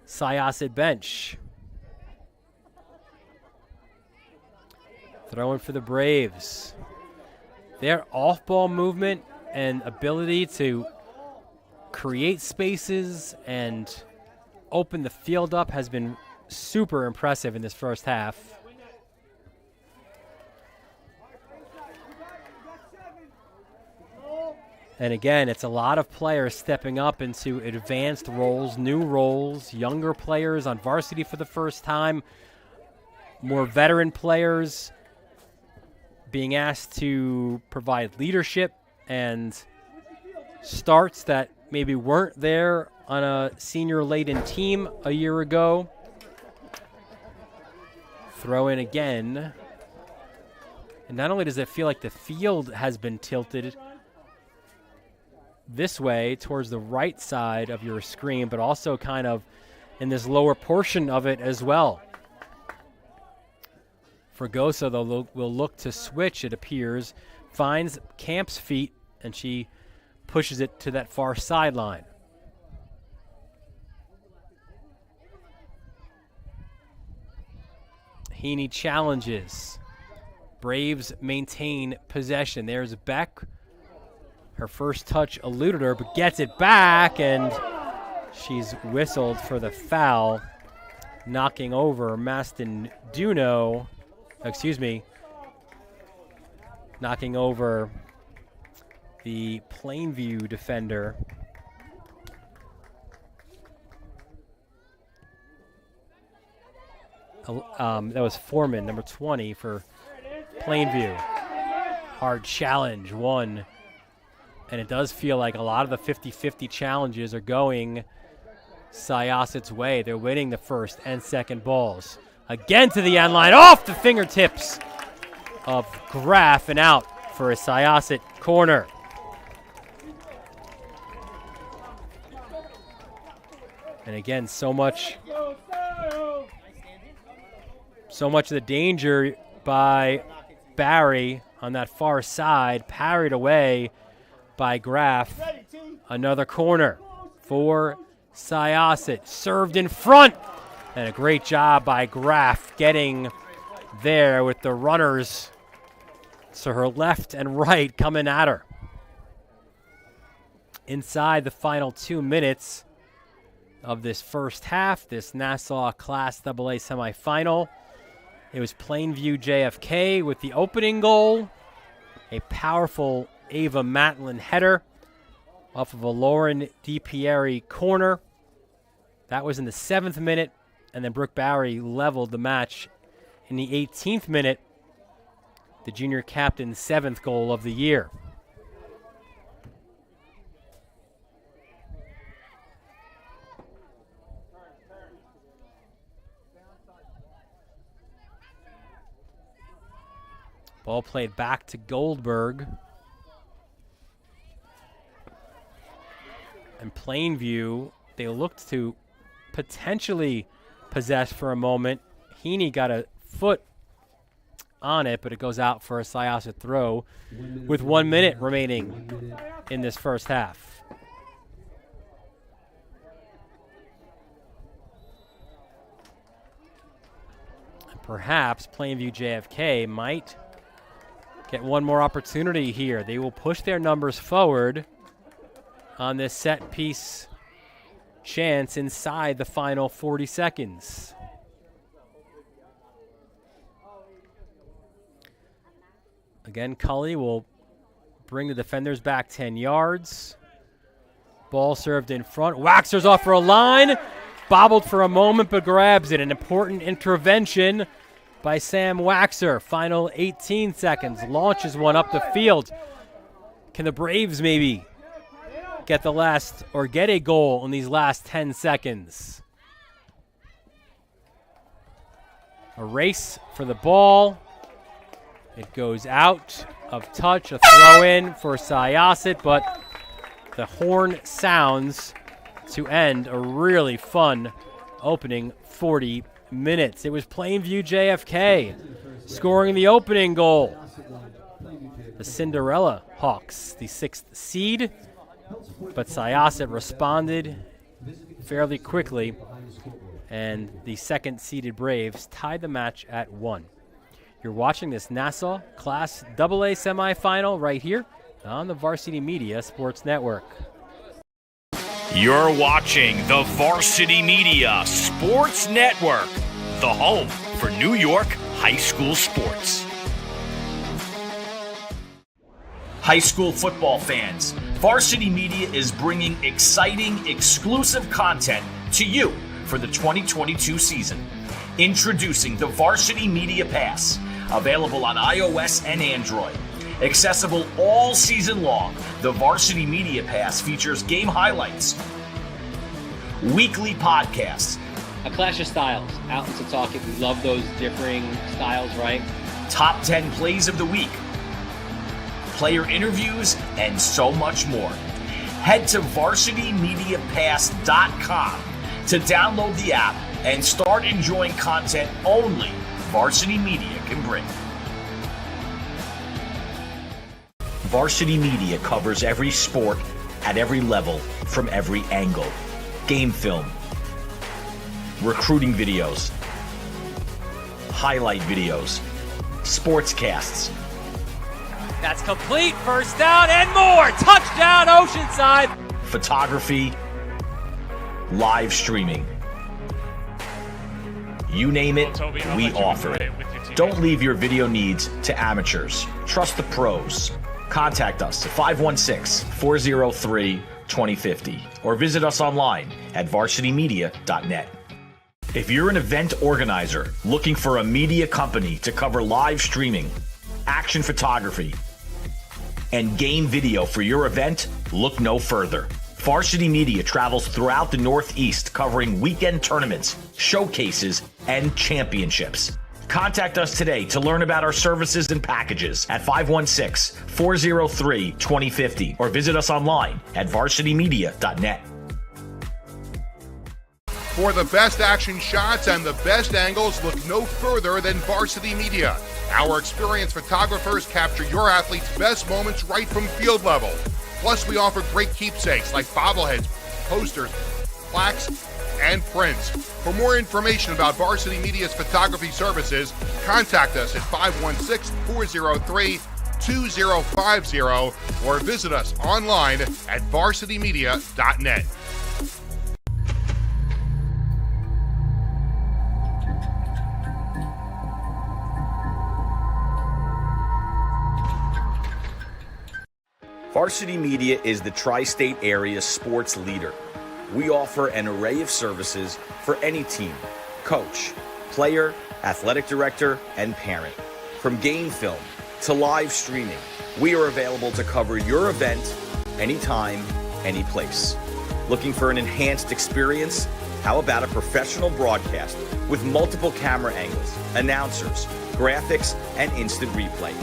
Syosset bench. Throwing for the Braves. Their off-ball movement and ability to create spaces and open the field up has been super impressive in this first half. And again, it's a lot of players stepping up into advanced roles, new roles, younger players on varsity for the first time, more veteran players being asked to provide leadership and starts that maybe weren't there on a senior-laden team a year ago. Throw in again. And not only does it feel like the field has been tilted this way towards the right side of your screen, but also kind of in this lower portion of it as well. Fragoso, though, will look to switch, it appears, finds Camp's feet, and she pushes it to that far sideline. Heaney challenges. Braves maintain possession. There's Beck. Her first touch eluded her, but gets it back, and she's whistled for the foul, knocking over Mastin-Duno. Knocking over the Plainview defender. That was Foreman, number 20 for Plainview. Hard challenge, one. And it does feel like a lot of the 50-50 challenges are going Syosset's way. They're winning the first and second balls. Again to the end line, off the fingertips of Graf and out for a Syosset corner. And again, so much of the danger by Barry on that far side, parried away by Graf. Another corner for Syosset. Served in front. And a great job by Graf getting there with the runners to her left and right coming at her. inside the final 2 minutes of this first half, this Nassau Class AA semifinal. It was Plainview JFK with the opening goal, a powerful Ava Matlin header off of a Lauren DiPieri corner. That was in the 7th minute, and then Brooke Bowery leveled the match in the 18th minute, the junior captain's 7th goal of the year. Ball played back to Goldberg. And Plainview, they looked to potentially possess for a moment. Heaney got a foot on it, but it goes out for a Syosset throw with 1 minute remaining in this first half. And perhaps Plainview JFK might get one more opportunity here. They will push their numbers forward on this set piece chance inside the final 40 seconds. Again, Cully will bring the defenders back 10 yards. Ball served in front. Waxer's off for a line. Bobbled for a moment, but grabs it. An important intervention by Sam Waxer. Final 18 seconds. Launches one up the field. Can the Braves maybe get the last or get a goal in these last 10 seconds? A race for the ball. It goes out of touch. A throw in for Syosset, but the horn sounds to end a really fun opening 40 minutes. It was Plainview JFK scoring the opening goal. The Cinderella Hawks, the 6th seed, but Syosset responded fairly quickly, and the 2nd-seeded Braves tied the match at 1. You're watching this Nassau Class AA semifinal right here on the Varsity Media Sports Network. You're watching the Varsity Media Sports Network, the home for New York high school sports. High school football fans, Varsity Media is bringing exciting, exclusive content to you for the 2022 season. Introducing the Varsity Media Pass, available on iOS and Android. Accessible all season long, the Varsity Media Pass features game highlights, weekly podcasts, A clash of styles, out to talk it. We love those differing styles, right? top 10 plays of the week, player interviews, and so much more. Head to varsitymediapass.com to download the app and start enjoying content only Varsity Media can bring. Varsity Media covers every sport at every level from every angle. Game film, recruiting videos, highlight videos, sportscasts. That's complete. First down and more. Touchdown, Oceanside. Photography, live streaming. You name it, we offer it. Don't leave your video needs to amateurs. Trust the pros. Contact us at 516-403-2050 or visit us online at varsitymedia.net. If you're an event organizer looking for a media company to cover live streaming, action photography, and game video for your event, look no further. Varsity Media travels throughout the Northeast covering weekend tournaments, showcases, and championships. Contact us today to learn about our services and packages at 516-403-2050 or visit us online at varsitymedia.net. For the best action shots and the best angles, look no further than Varsity Media. Our experienced photographers capture your athletes' best moments right from field level. Plus, we offer great keepsakes like bobbleheads, posters, plaques, and prints. For more information about Varsity Media's photography services, contact us at 516-403-2050 2050 or visit us online at varsitymedia.net. Varsity Media is the tri-state area sports leader. We offer an array of services for any team, coach, player, athletic director, and parent. From game film to live streaming, we are available to cover your event anytime, any place. Looking for an enhanced experience? How about a professional broadcast with multiple camera angles, announcers, graphics, and instant replay?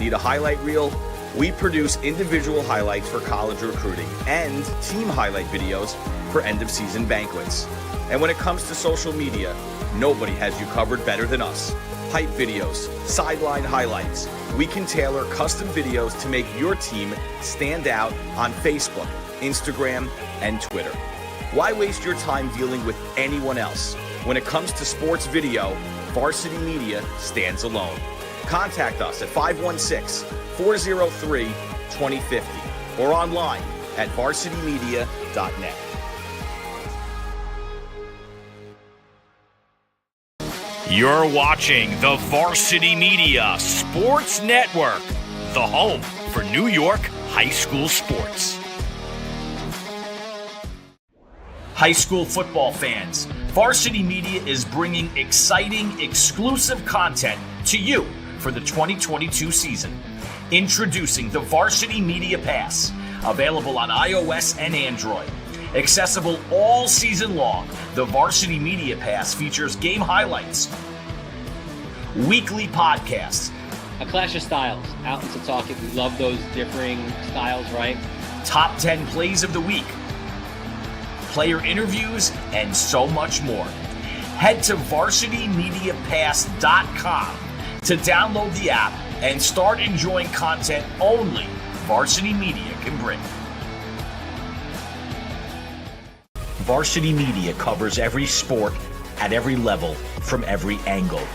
Need a highlight reel? We produce individual highlights for college recruiting and team highlight videos for end-of-season banquets. And when it comes to social media, nobody has you covered better than us. Hype videos, sideline highlights. We can tailor custom videos to make your team stand out on Facebook, Instagram, and Twitter. Why waste your time dealing with anyone else? When it comes to sports video, Varsity Media stands alone. Contact us at 516-403-2050 or online at varsitymedia.net. You're watching the Varsity Media Sports Network, the home for New York high school sports. High school football fans, Varsity Media is bringing exciting, exclusive content to you for the 2022 season. Introducing the Varsity Media Pass, available on iOS and Android. Accessible all season long, the Varsity Media Pass features game highlights, weekly podcasts, a clash of styles, out in Setauket. We love those differing styles, right? top 10 plays of the week, player interviews, and so much more. Head to varsitymediapass.com to download the app and start enjoying content only Varsity Media can bring. Varsity Media covers every sport at every level from every angle.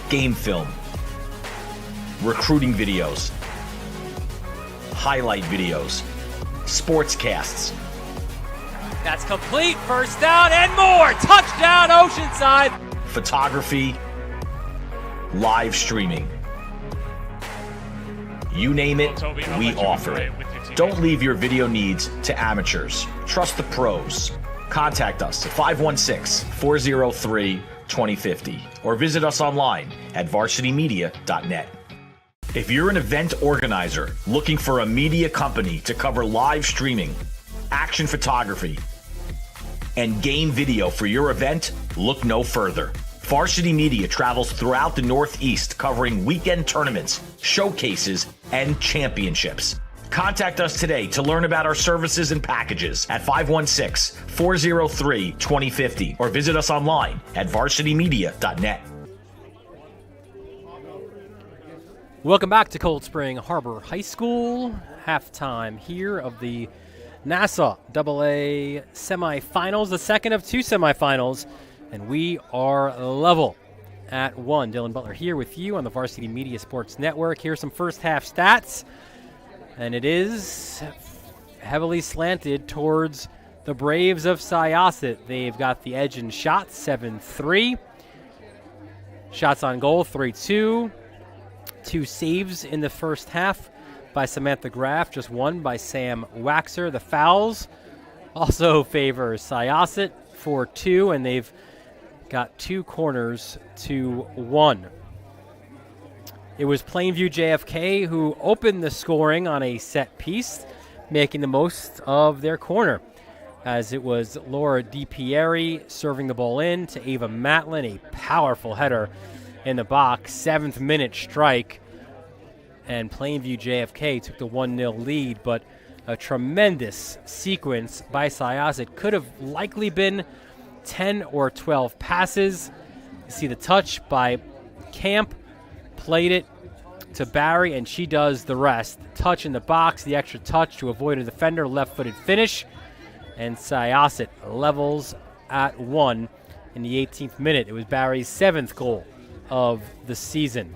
Game film, recruiting videos, highlight videos, sportscasts. That's complete. First down and more. Touchdown, Oceanside. Photography, live streaming. You name it, we offer it. Don't leave your video needs to amateurs. Trust the pros. Contact us at 516-403-2050 or visit us online at varsitymedia.net. If you're an event organizer looking for a media company to cover live streaming, action photography, and game video for your event, look no further. Varsity Media travels throughout the Northeast covering weekend tournaments, showcases, and championships. Contact us today to learn about our services and packages at 516-403-2050 or visit us online at varsitymedia.net. Welcome back to Cold Spring Harbor High School. Halftime here of the Nassau AA semifinals, the second of two semifinals, and we are level at 1. Dylan Butler here with you on the Varsity Media Sports Network. Here's some first half stats, and it is heavily slanted towards the Braves of Syosset. They've got the edge in shots, 7-3. Shots on goal, 3-2. 2 saves in the first half by Samantha Graff, just 1 by Sam Waxer. The fouls also favor Syosset, 4-2, and they've got 2 corners to 1. It was Plainview JFK who opened the scoring on a set piece, making the most of their corner, as it was Laura DiPieri serving the ball in to Ava Matlin, a powerful header in the box, 7th minute strike, and Plainview JFK took the 1-0 lead, but a tremendous sequence by Syosset. Could have likely been 10 or 12 passes. You see the touch by Camp, played it to Barry, and she does the rest. Touch in the box, the extra touch to avoid a defender, left-footed finish, and Syosset levels at 1 in the 18th minute. It was Barry's 7th goal of the season.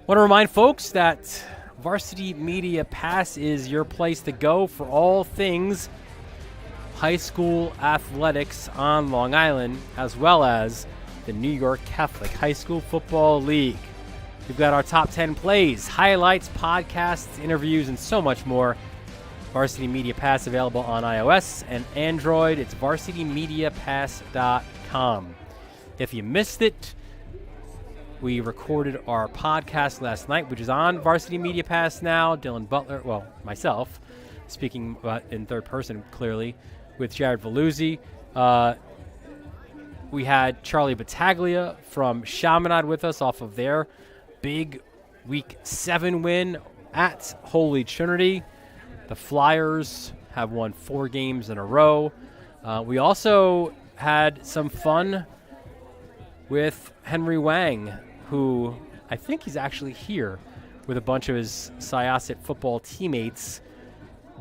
Want to remind folks that Varsity Media Pass is your place to go for all things high school athletics on Long Island, as well as the New York Catholic High School Football League. We've got our top 10 plays, highlights, podcasts, interviews, and so much more. Varsity Media Pass available on iOS and Android. It's varsitymediapass.com. If you missed it, we recorded our podcast last night, which is on Varsity Media Pass now. Dylan Butler, well, myself, speaking in third person clearly, with Jared Veluzzi. We had Charlie Battaglia from Chaminade with us off of their big Week 7 win at Holy Trinity. The Flyers have won 4 games in a row. We also had some fun with Henry Wang, who I think he's actually here with a bunch of his Syosset football teammates.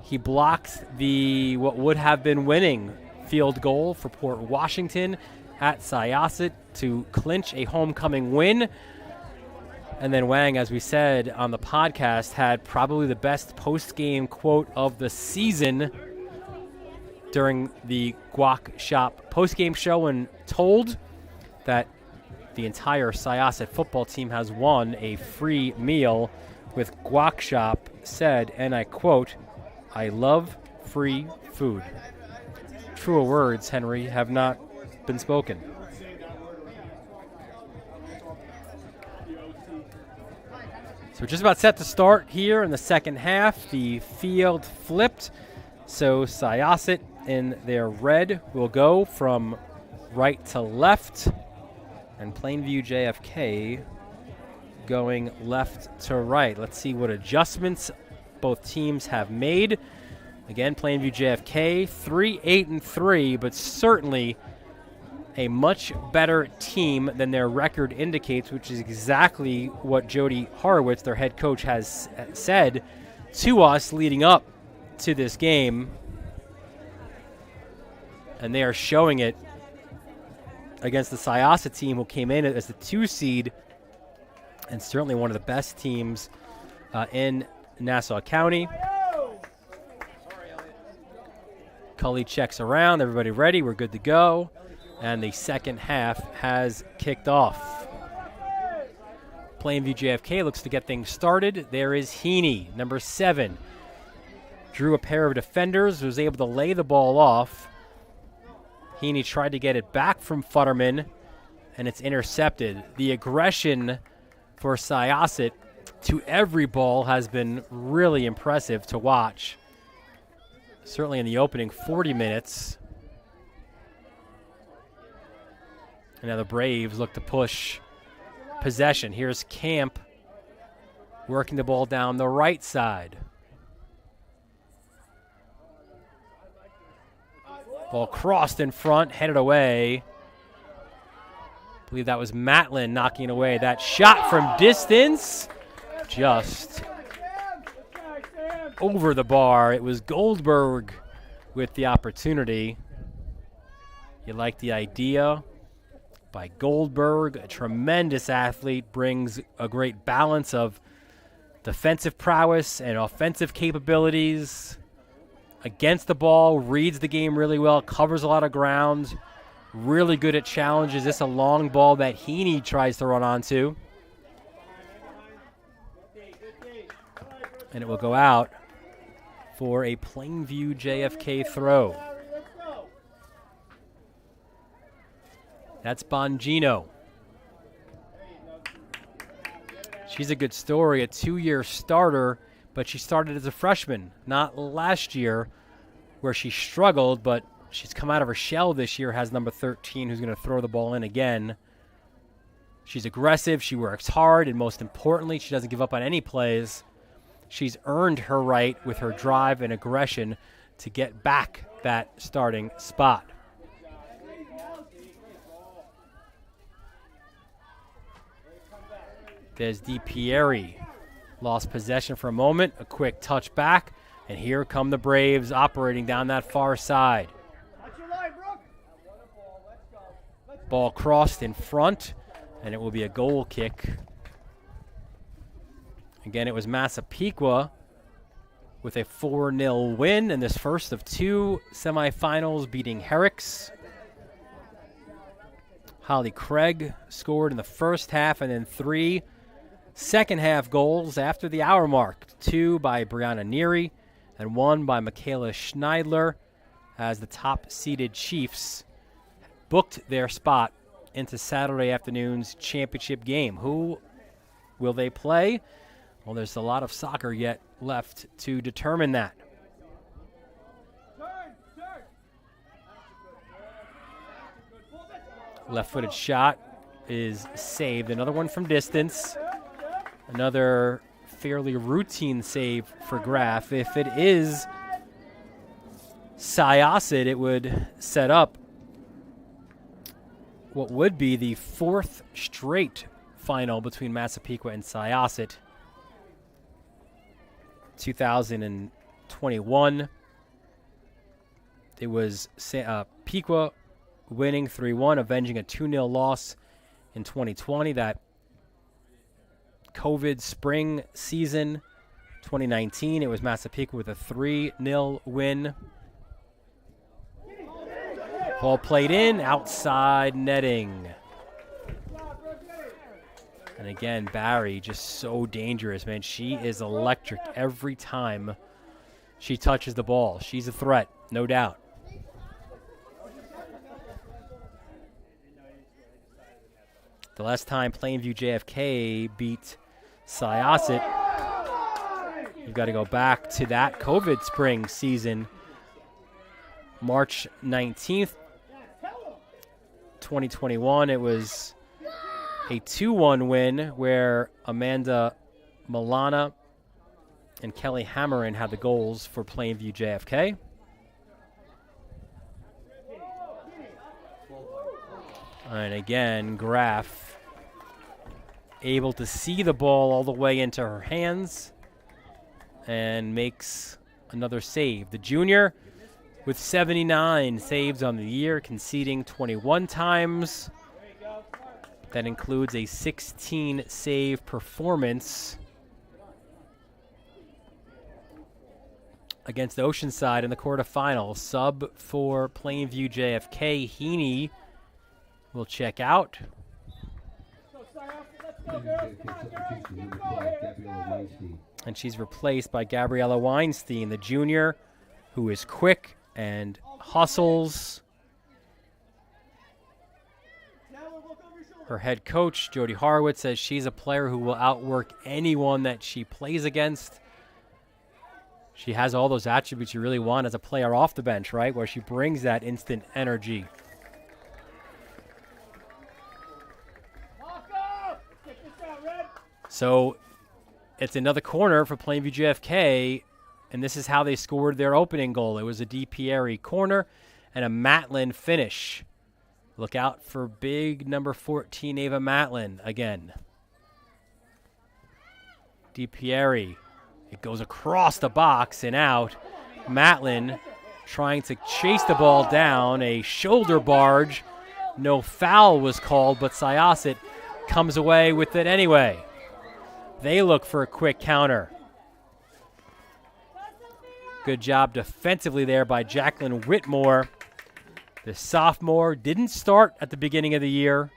He blocked the what would have been winning field goal for Port Washington at Syosset to clinch a homecoming win. And then Wang, as we said on the podcast, had probably the best post-game quote of the season during the Guac Shop post-game show, and told that the entire Syosset football team has won a free meal with Guac Shop. Said, and I quote, "I love free food." Truer words, Henry, have not been spoken. So we're just about set to start here in the second half. The field flipped, so Syosset in their red will go from right to left, and Plainview JFK going left to right. Let's see what adjustments both teams have made. Again, Plainview JFK 3-8-3, but certainly a much better team than their record indicates, which is exactly what Jody Horowitz, their head coach, has said to us leading up to this game. And they are showing it against the Syosset team, who came in as the 2 seed and certainly one of the best teams in Nassau County. Cully checks around. Everybody ready? We're good to go. And the second half has kicked off. Plainview JFK looks to get things started. There is Heaney, number 7. Drew a pair of defenders, was able to lay the ball off. Heaney tried to get it back from Futterman, and it's intercepted. The aggression for Syosset to every ball has been really impressive to watch. Certainly in the opening 40 minutes. And now the Braves look to push possession. Here's Camp working the ball down the right side. Ball crossed in front, headed away. I believe that was Matlin knocking away that shot from distance. Just over the bar. It was Goldberg with the opportunity. You like the idea by Goldberg, a tremendous athlete, brings a great balance of defensive prowess and offensive capabilities. Against the ball, reads the game really well, covers a lot of ground, really good at challenges. This is a long ball that Heaney tries to run onto. And it will go out for a Plainview JFK throw. That's Bongino. She's a good story, a 2-year starter, but she started as a freshman, not last year where she struggled, but she's come out of her shell this year, has number 13 who's going to throw the ball in again. She's aggressive, she works hard, and most importantly, she doesn't give up on any plays. She's earned her right with her drive and aggression to get back that starting spot. There's DiPieri. Lost possession for a moment, a quick touch back, and here come the Braves operating down that far side. Ball crossed in front, and it will be a goal kick Again, it was Massapequa with a 4-0 win in this first of 2 semifinals, beating Herrick's. Holly Craig scored in the first half, and then 3 second-half goals after the hour mark. 2 by Brianna Neary and 1 by Michaela Schneidler, as the top-seeded Chiefs booked their spot into Saturday afternoon's championship game. Who will they play? Well, there's a lot of soccer yet left to determine that. Left-footed shot is saved. Another one from distance. Another fairly routine save for Graf. If it is Syosset, it would set up what would be the 4th straight final between Massapequa and Syosset. 2021. It was Pequa winning 3-1, avenging a 2-0 loss in 2020. That COVID spring season, 2019, it was Massapequa with a 3-0 win. Ball played in, outside netting. And again, Barry, just so dangerous, man. She is electric every time she touches the ball. She's a threat, no doubt. The last time Plainview JFK beat Syosset, you've got to go back to that COVID spring season. March 19th, 2021, it was a 2-1 win where Amanda Milana and Kelly Hammerin had the goals for Plainview JFK. And again, Graf able to see the ball all the way into her hands and makes another save. The junior with 79 saves on the year, conceding 21 times. That includes a 16-save performance against Oceanside in the quarterfinals. Sub for Plainview JFK, Heaney will check out. And she's replaced by Gabriella Weinstein, the junior, who is quick and hustles. Her head coach, Jody Horowitz, says she's a player who will outwork anyone that she plays against. She has all those attributes you really want as a player off the bench, right? Where she brings that instant energy. So it's another corner for Plainview JFK, and this is how they scored their opening goal. It was a DiPieri corner and a Matlin finish. Look out for big number 14, Ava Matlin again. DiPieri. It goes across the box and out. Matlin trying to chase the ball down. A shoulder barge. No foul was called, but Syosset comes away with it anyway. They look for a quick counter. Good job defensively there by Jacqueline Whitmore. The sophomore didn't start at the beginning of the year.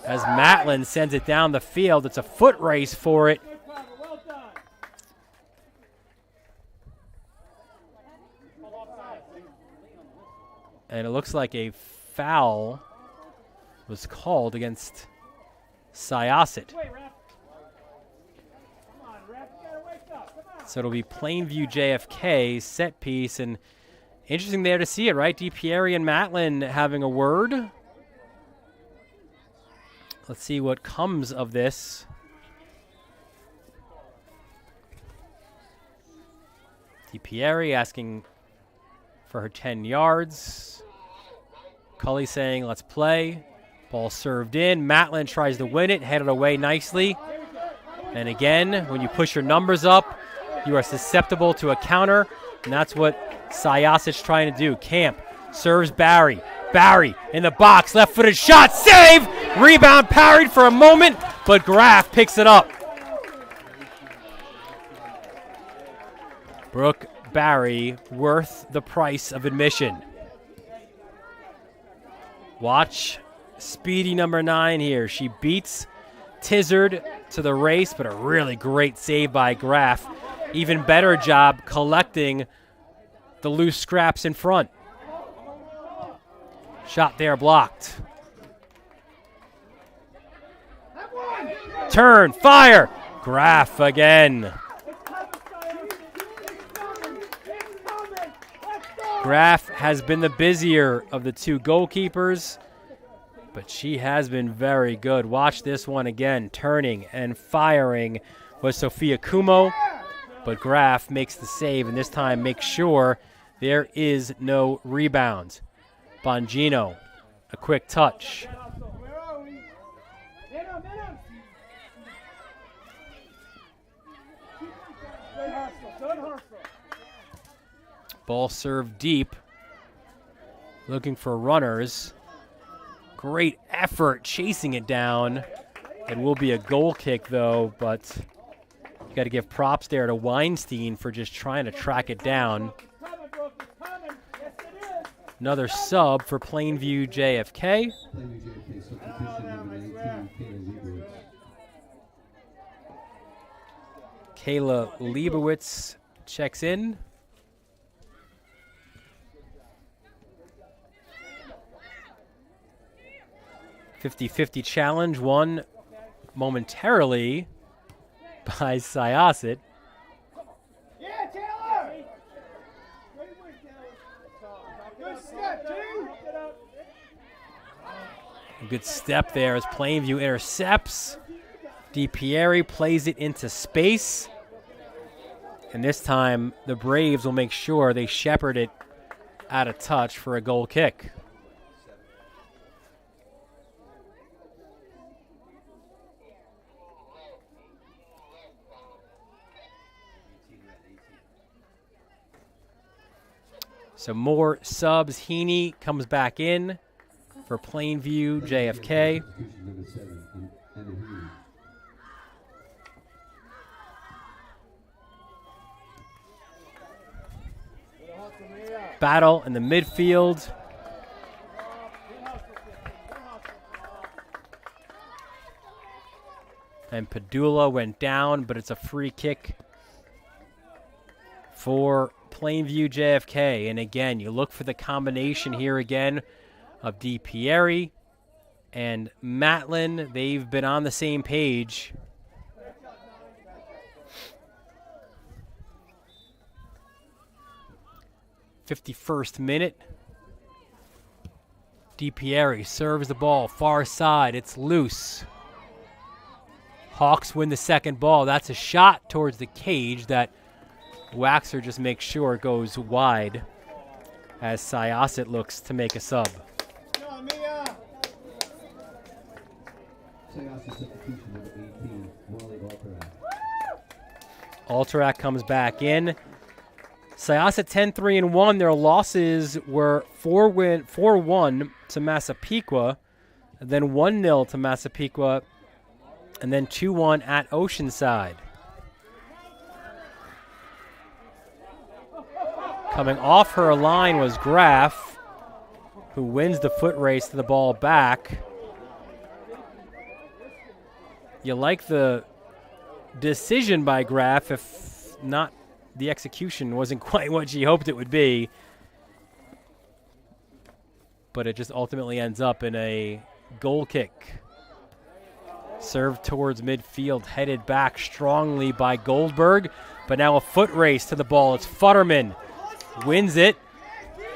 As Matlin sends it down the field, it's a foot race for it. And it looks like a foul was called against Syosset. So it'll be Plainview JFK set piece, and interesting there to see it, right? DiPieri and Matlin having a word. Let's see what comes of this. DiPieri asking for her 10 yards. Cully saying, let's play. Ball served in. Matlin tries to win it, headed away nicely. And again, when you push your numbers up, you are susceptible to a counter, and that's what Syosset's trying to do. Camp serves Barry. Barry in the box, left-footed shot, save! Rebound parried for a moment, but Graf picks it up. Brooke Barry worth the price of admission. Watch speedy number 9 here. She beats Tizard to the race, but a really great save by Graf. Even better job collecting the loose scraps in front. Shot there blocked. Turn, fire! Graf again. Graf has been the busier of the two goalkeepers, but she has been very good. Watch this one again. Turning and firing was Sophia Kumo, but Graf makes the save, and this time makes sure there is no rebound. Bongino, a quick touch. Ball served deep, looking for runners. Great effort chasing it down. It will be a goal kick, though, but you got to give props there to Weinstein for just trying to track it down. Another sub for Plainview JFK. Kayla Leibowitz checks in. 50-50 challenge won momentarily by Syosset. Yeah, Taylor! Good step, dude! A good step there as Plainview intercepts. DiPieri plays it into space. And this time, the Braves will make sure they shepherd it out of touch for a goal kick. So more subs. Heaney comes back in for Plainview JFK. Battle in the midfield. And Padula went down, but it's a free kick for Plainview JFK. And again, you look for the combination here again of DiPieri and Matlin. They've been on the same page. '51st minute. DiPieri serves the ball far side. It's loose. Hawks win the second ball. That's a shot towards the cage that Waxer just makes sure it goes wide as Syosset looks to make a sub. Alterac comes back in. Syosset 10-3-1. Their losses were 4-1 to Massapequa, then 1-0 to Massapequa, and then 2-1 at Oceanside. Coming off her line was Graf, who wins the foot race to the ball back. You like the decision by Graf, if not the execution wasn't quite what she hoped it would be. But it just ultimately ends up in a goal kick. Served towards midfield, headed back strongly by Goldberg, but now a foot race to the ball. It's Futterman. Wins it.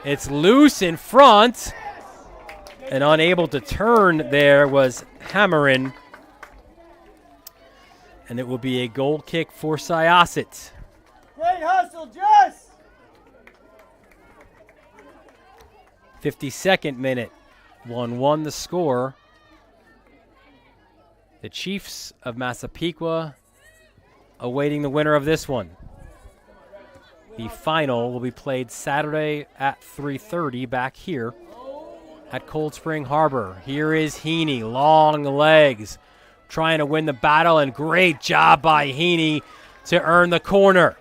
It's loose in front. And unable to turn there was Hammerin. And it will be a goal kick for Syosset. Great hustle, Jess! 52nd minute. 1-1 the score. The Chiefs of Massapequa awaiting the winner of this one. The final will be played Saturday at 3:30 back here at Cold Spring Harbor. Here is Heaney, long legs, trying to win the battle, and great job by Heaney to earn the corner.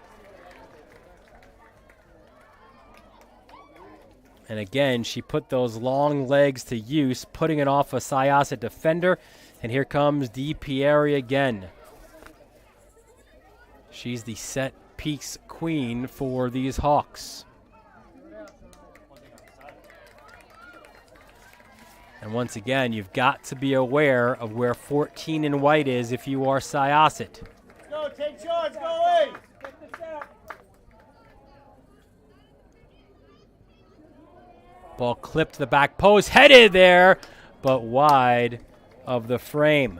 And again, she put those long legs to use, putting it off a Syosset defender. And here comes DiPieri again. She's the set piece queen for these Hawks. And once again, you've got to be aware of where 14 in white is if you are Syosset. Go, take charge, go away. Ball clipped to the back post, headed there, but wide of the frame.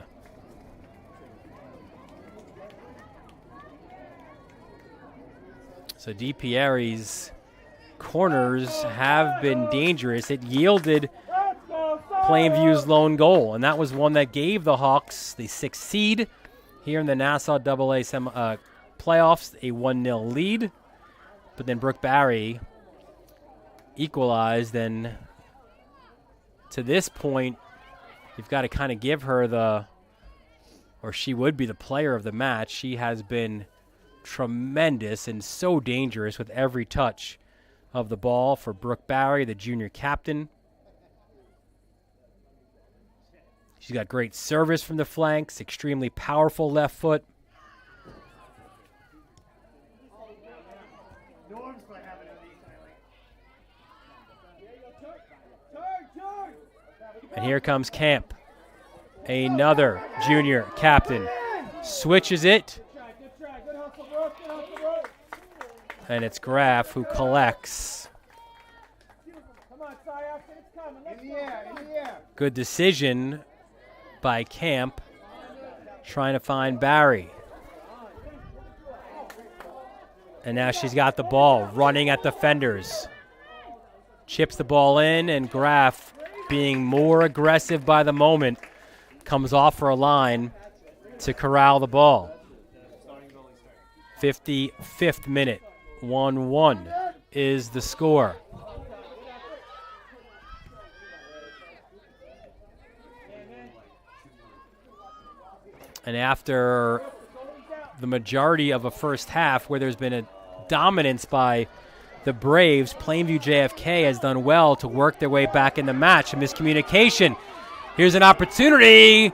So DiPieri's corners have been dangerous. It yielded Plainview's lone goal, and that was one that gave the Hawks the 6th seed here in the Nassau AA playoffs, a 1-0 lead. But then Brooke Barry equalized, and to this point, you've got to kind of give her or she would be the player of the match. She has been tremendous and so dangerous with every touch of the ball for Brooke Barry, the junior captain. She's got great service from the flanks, extremely powerful left foot. And here comes Camp, another junior captain. Switches it. And it's Graf who collects. Good decision by Camp, trying to find Barry. And now she's got the ball, running at defenders. Chips the ball in, and Graf, being more aggressive by the moment, comes off her line to corral the ball. 55th minute, 1-1 is the score. And after the majority of a first half where there's been a dominance by the Braves, Plainview JFK has done well to work their way back in the match. A miscommunication. Here's an opportunity.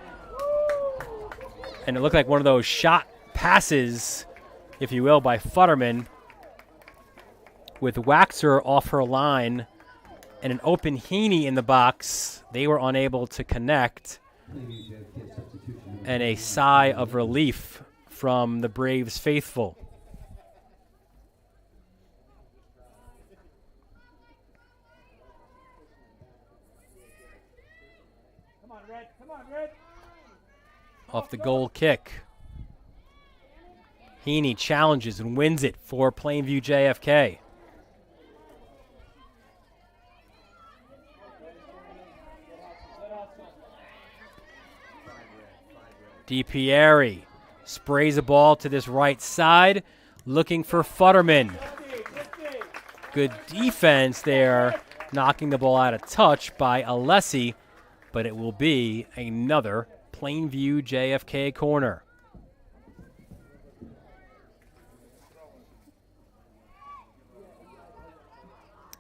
And it looked like one of those shot passes, if you will, by Futterman, with Waxer off her line and an open Heaney in the box. They were unable to connect. And a sigh of relief from the Braves faithful. Off the goal kick. Heaney challenges and wins it for Plainview JFK. DiPieri sprays a ball to this right side, looking for Futterman. Good defense there, knocking the ball out of touch by Alessi, but it will be another Plainview JFK corner.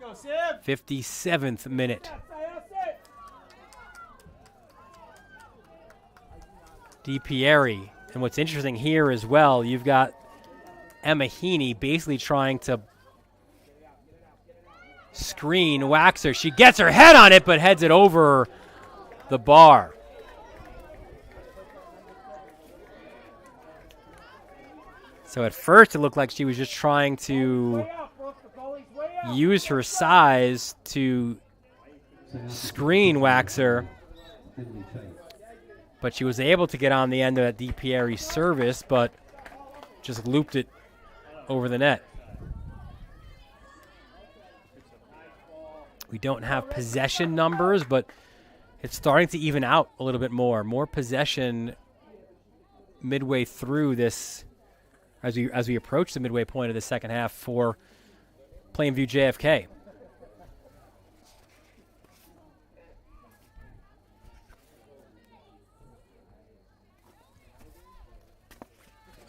Go, Sim. 57th minute. DiPieri. And what's interesting here as well, you've got Emma Heaney basically trying to screen Waxer. She gets her head on it, but heads it over the bar. So at first it looked like she was just trying to use her size to screen Waxer, but she was able to get on the end of that DiPieri service, but just looped it over the net. We don't have possession numbers, but it's starting to even out a little bit more. More possession midway through this, as we approach the midway point of the second half for Plainview JFK.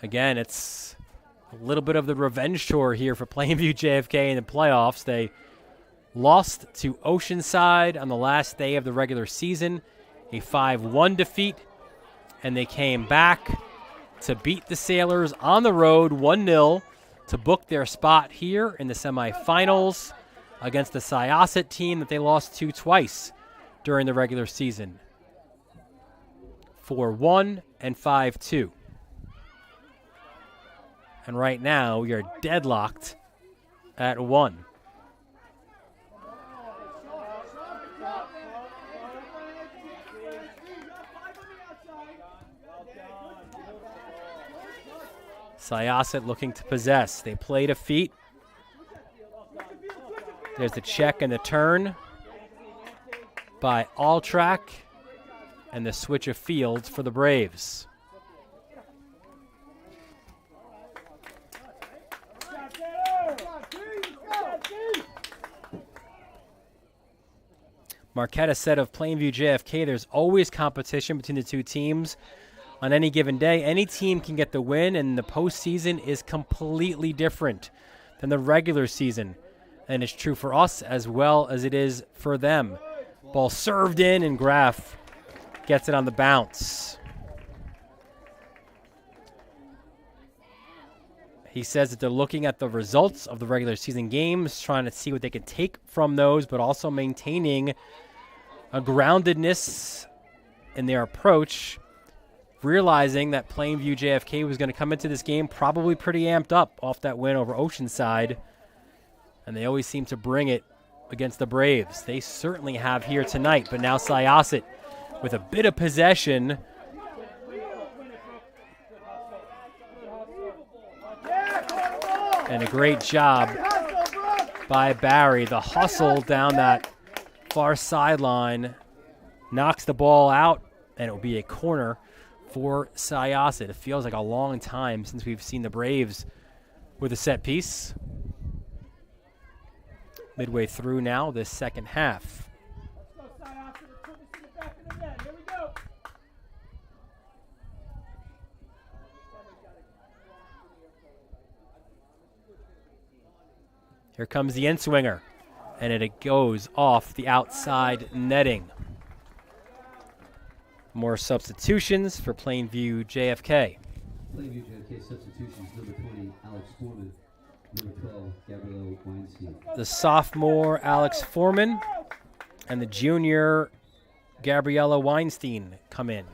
Again, it's a little bit of the revenge tour here for Plainview JFK in the playoffs. They lost to Oceanside on the last day of the regular season, a 5-1 defeat, and they came back to beat the Sailors on the road 1-0 to book their spot here in the semifinals against the Syosset team that they lost to twice during the regular season, 4-1 and 5-2. And right now we are deadlocked at 1. Syosset looking to possess. They play to feet. There's the check and the turn by Alltrack, and the switch of fields for the Braves. Marquetta said of Plainview JFK, there's always competition between the two teams. On any given day, any team can get the win, and the postseason is completely different than the regular season. And it's true for us as well as it is for them. Ball served in, and Graf gets it on the bounce. He says that they're looking at the results of the regular season games, trying to see what they can take from those, but also maintaining a groundedness in their approach, realizing that Plainview JFK was going to come into this game probably pretty amped up off that win over Oceanside, and they always seem to bring it against the Braves. They certainly have here tonight, but now Syosset with a bit of possession. And a great job by Barry. The hustle down that far sideline knocks the ball out, and it will be a corner for Syosset. It feels like a long time since we've seen the Braves with a set piece. Midway through now, this second half. Here comes the in-swinger, and it goes off the outside netting. More substitutions for Plainview JFK. Plainview JFK substitutions, number 20, Alex Foreman. Number 12, Gabrielle Weinstein. The sophomore Alex Foreman and the junior Gabriella Weinstein come in.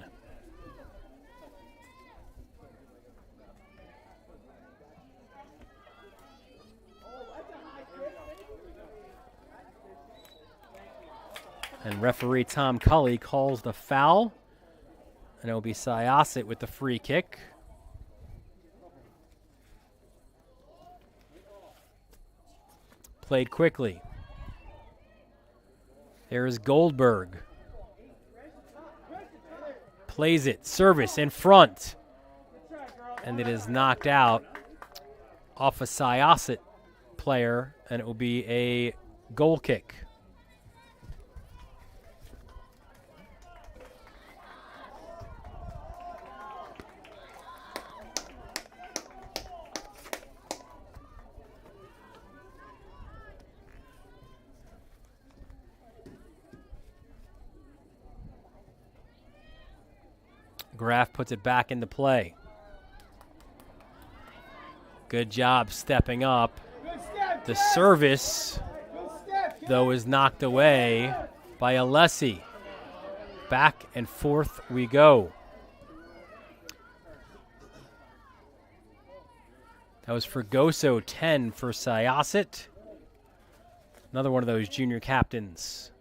And referee Tom Cully calls the foul. And it will be Syosset with the free kick. Played quickly. There is Goldberg. Plays it. Service in front. And it is knocked out off a Syosset player. And it will be a goal kick. Graf puts it back into play. Good job stepping up. The service, though, is knocked away by Alessi. Back and forth we go. That was Fregoso, 10 for Syosset. Another one of those junior captains.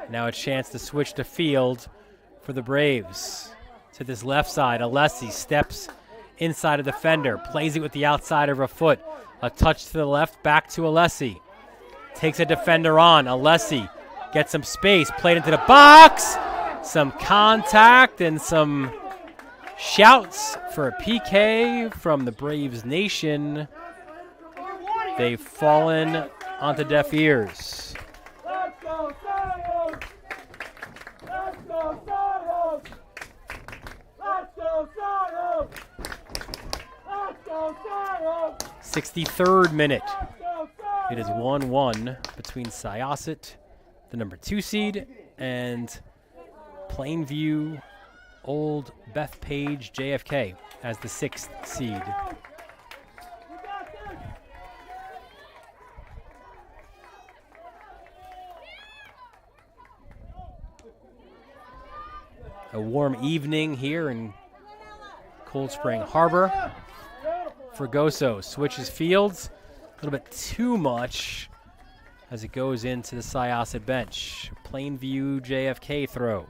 Now a chance to switch to field for the Braves. To this left side, Alessi steps inside a defender, plays it with the outside of her foot. A touch to the left, back to Alessi. Takes a defender on. Alessi gets some space, played into the box. Some contact and some shouts for a PK from the Braves Nation. They've fallen onto deaf ears. go, Sarah! Let's go, Sarah! 63rd minute. Let's go, Sarah! It is 1-1 between Syosset, the number 2 seed, and Plainview Old Bethpage JFK as the 6th seed. You got this! A warm evening here in Cold Spring Harbor. Fregoso switches fields a little bit too much as it goes into the Syosset bench. Plainview JFK throw.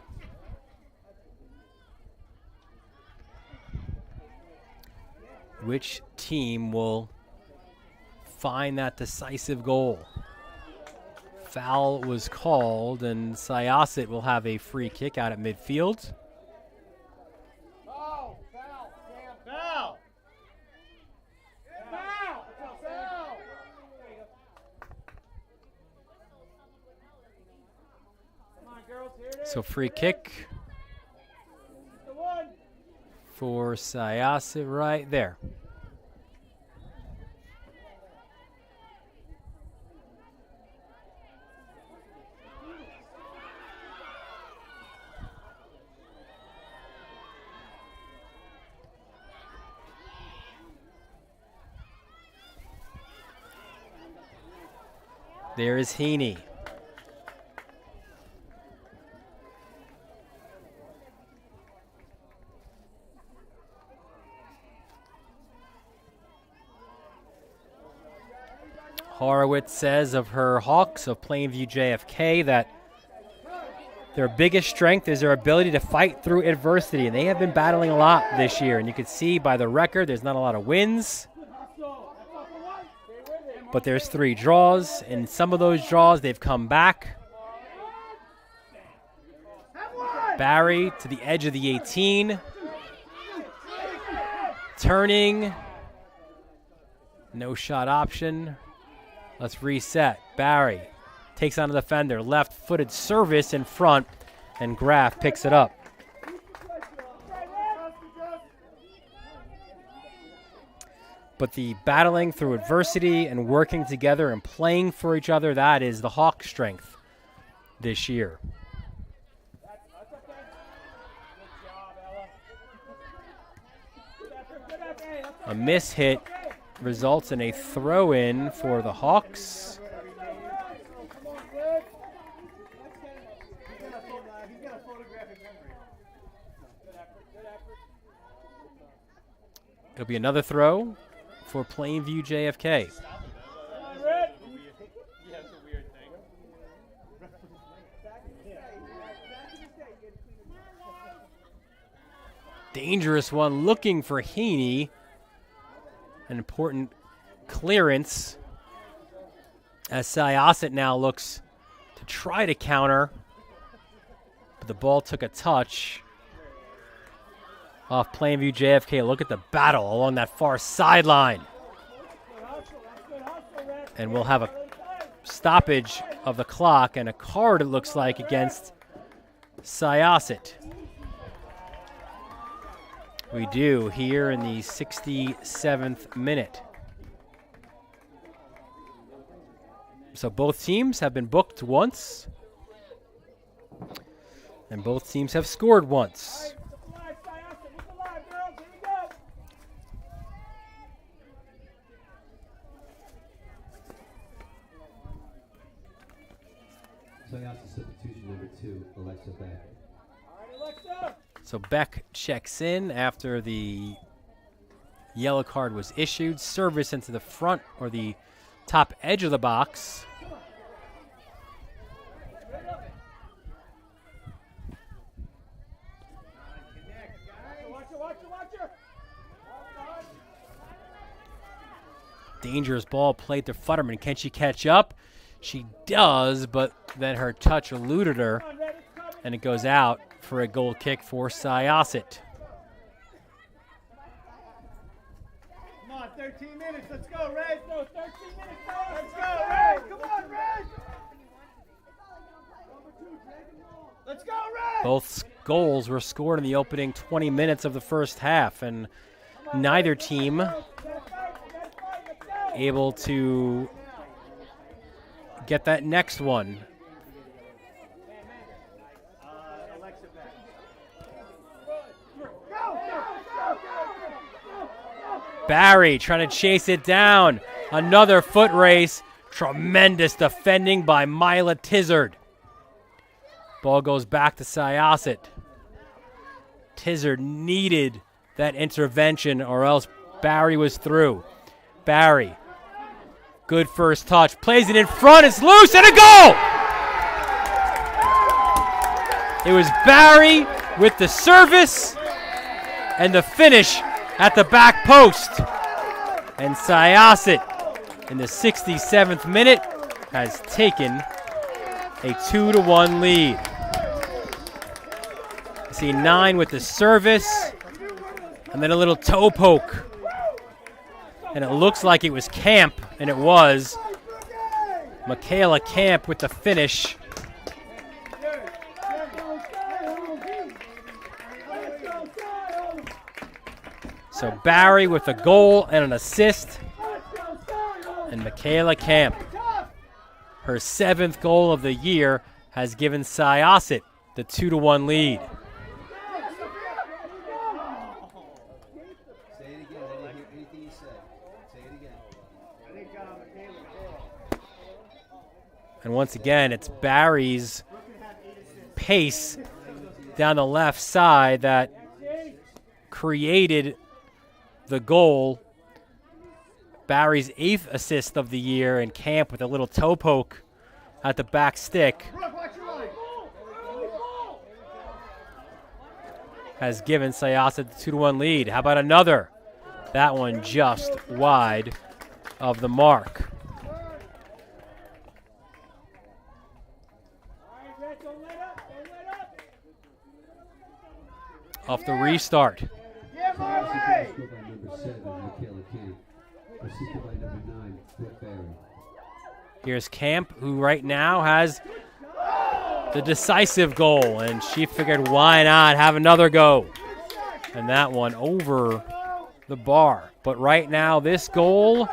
Which team will find that decisive goal? Foul was called, and Syosset will have a free kick out at midfield. Foul! Foul! Foul! Foul! Foul! Come on, girls, here it is. So free kick The one. for Syosset right there. There is Heaney. Horowitz says of her Hawks of Plainview JFK that their biggest strength is their ability to fight through adversity, and they have been battling a lot this year. And you can see by the record, there's not a lot of wins, but there's 3 draws. In some of those draws, they've come back. Barry to the edge of the 18. Turning. No shot option. Let's reset. Barry takes on the defender. Left-footed service in front, and Graff picks it up. But the battling through adversity and working together and playing for each other, that is the Hawk strength this year. A miss hit results in a throw-in for the Hawks. It'll be another throw for Plainview JFK. Dangerous one looking for Heaney. An important clearance as Syosset now looks to try to counter, but the ball took a touch off Plainview JFK. Look at the battle along that far sideline. And we'll have a stoppage of the clock and a card, it looks like, against Syosset. We do here in the 67th minute. So both teams have been booked once, and both teams have scored once. Syosset substitution number 2, Alexa Beck. So Beck checks in after the yellow card was issued. Service into the front or the top edge of the box. Dangerous ball played to Futterman. Can she catch up? She does, but then her touch eluded her, and it goes out for a goal kick for Syosset. Come on, 13 minutes. Let's go, Red. No, 13 minutes. Let's go, Red. Come on, Red. Number 2, drag him long. Let's go, Red! Both goals were scored in the opening 20 minutes of the first half, and neither team able to get that next one. Barry trying to chase it down. Another foot race. Tremendous defending by Mila Tizard. Ball goes back to Syosset. Tizard needed that intervention or else Barry was through. Barry, good first touch. Plays it in front. It's loose and a goal! It was Barry with the service and the finish at the back post. And Syosset, in the 67th minute, has taken a 2-1 lead. See 9 with the service, and then a little toe poke. And it looks like it was Camp, and it was. Michaela Camp with the finish. So Barry with a goal and an assist. And Michaela Camp, her 7th goal of the year, has given Syosset the 2-1 lead. Say it again. I didn't hear anything you said. Say it again. And once again, it's Barry's pace down the left side that created the goal. Barry's 8th assist of the year, and Camp with a little toe poke at the back stick has given Syosset the 2-1 lead. How about another? That one just wide of the mark. Off the restart. Scored by number 7, Michaela Camp. Assisted by number 9, Brooke Barry. Here's Camp, who right now has the decisive goal, and she figured why not have another go. And that one over the bar. But right now, this goal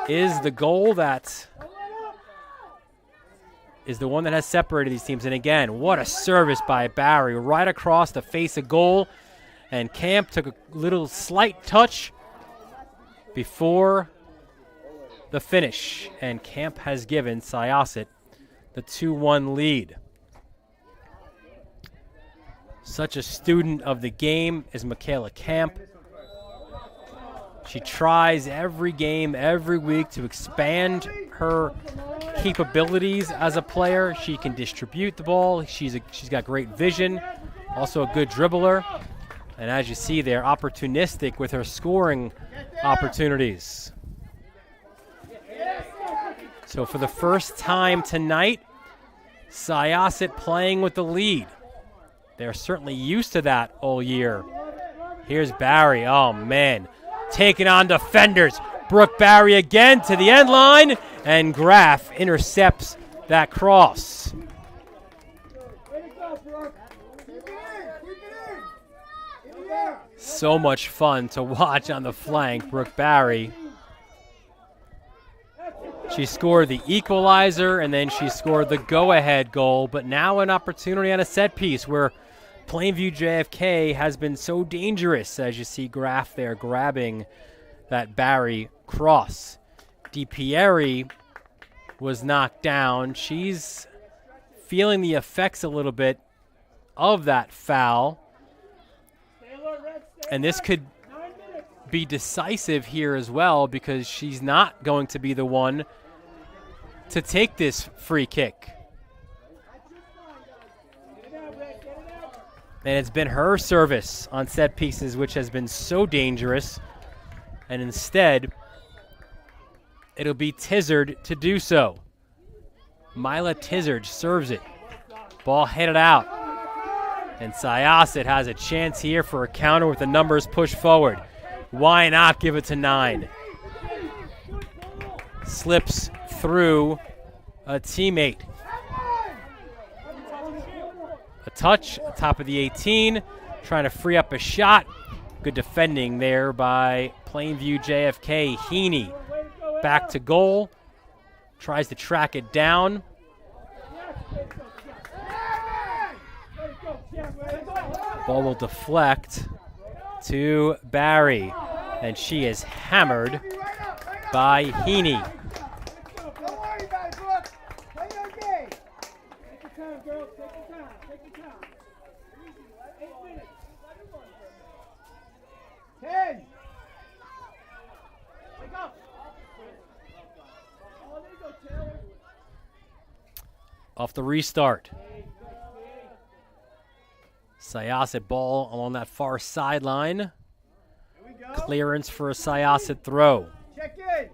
is the goal that is the one that has separated these teams. And again, what a service by Barry right across the face of goal. And Camp took a little slight touch before the finish. And Camp has given Syosset the 2-1 lead. Such a student of the game is Michaela Camp. She tries every game, every week to expand her capabilities as a player. She can distribute the ball. She's got great vision, also a good dribbler. And as you see, they're opportunistic with her scoring opportunities. So for the first time tonight, Syosset playing with the lead. They're certainly used to that all year. Here's Barry. Oh, man. Taking on defenders. Brooke Barry again to the end line. And Graff intercepts that cross. So much fun to watch on the flank, Brooke Barry. She scored the equalizer, and then she scored the go-ahead goal, but now an opportunity on a set piece where Plainview JFK has been so dangerous, as you see Graff there grabbing that Barry cross. DiPieri was knocked down. She's feeling the effects a little bit of that foul. And this could be decisive here as well, because she's not going to be the one to take this free kick. And it's been her service on set pieces which has been so dangerous. And instead, it'll be Tizard to do so. Mila Tizard serves it. Ball headed out. And Syosset has a chance here for a counter with the numbers pushed forward. Why not give it to 9? Slips through a teammate. a touch, top of the 18, trying to free up a shot. Good defending there by Plainview JFK. Heaney back to goal, tries to track it down. Ball will deflect to Barry, and she is hammered by Heaney. Off the restart. Syosset ball along that far sideline. Clearance for a Syosset throw. Check in.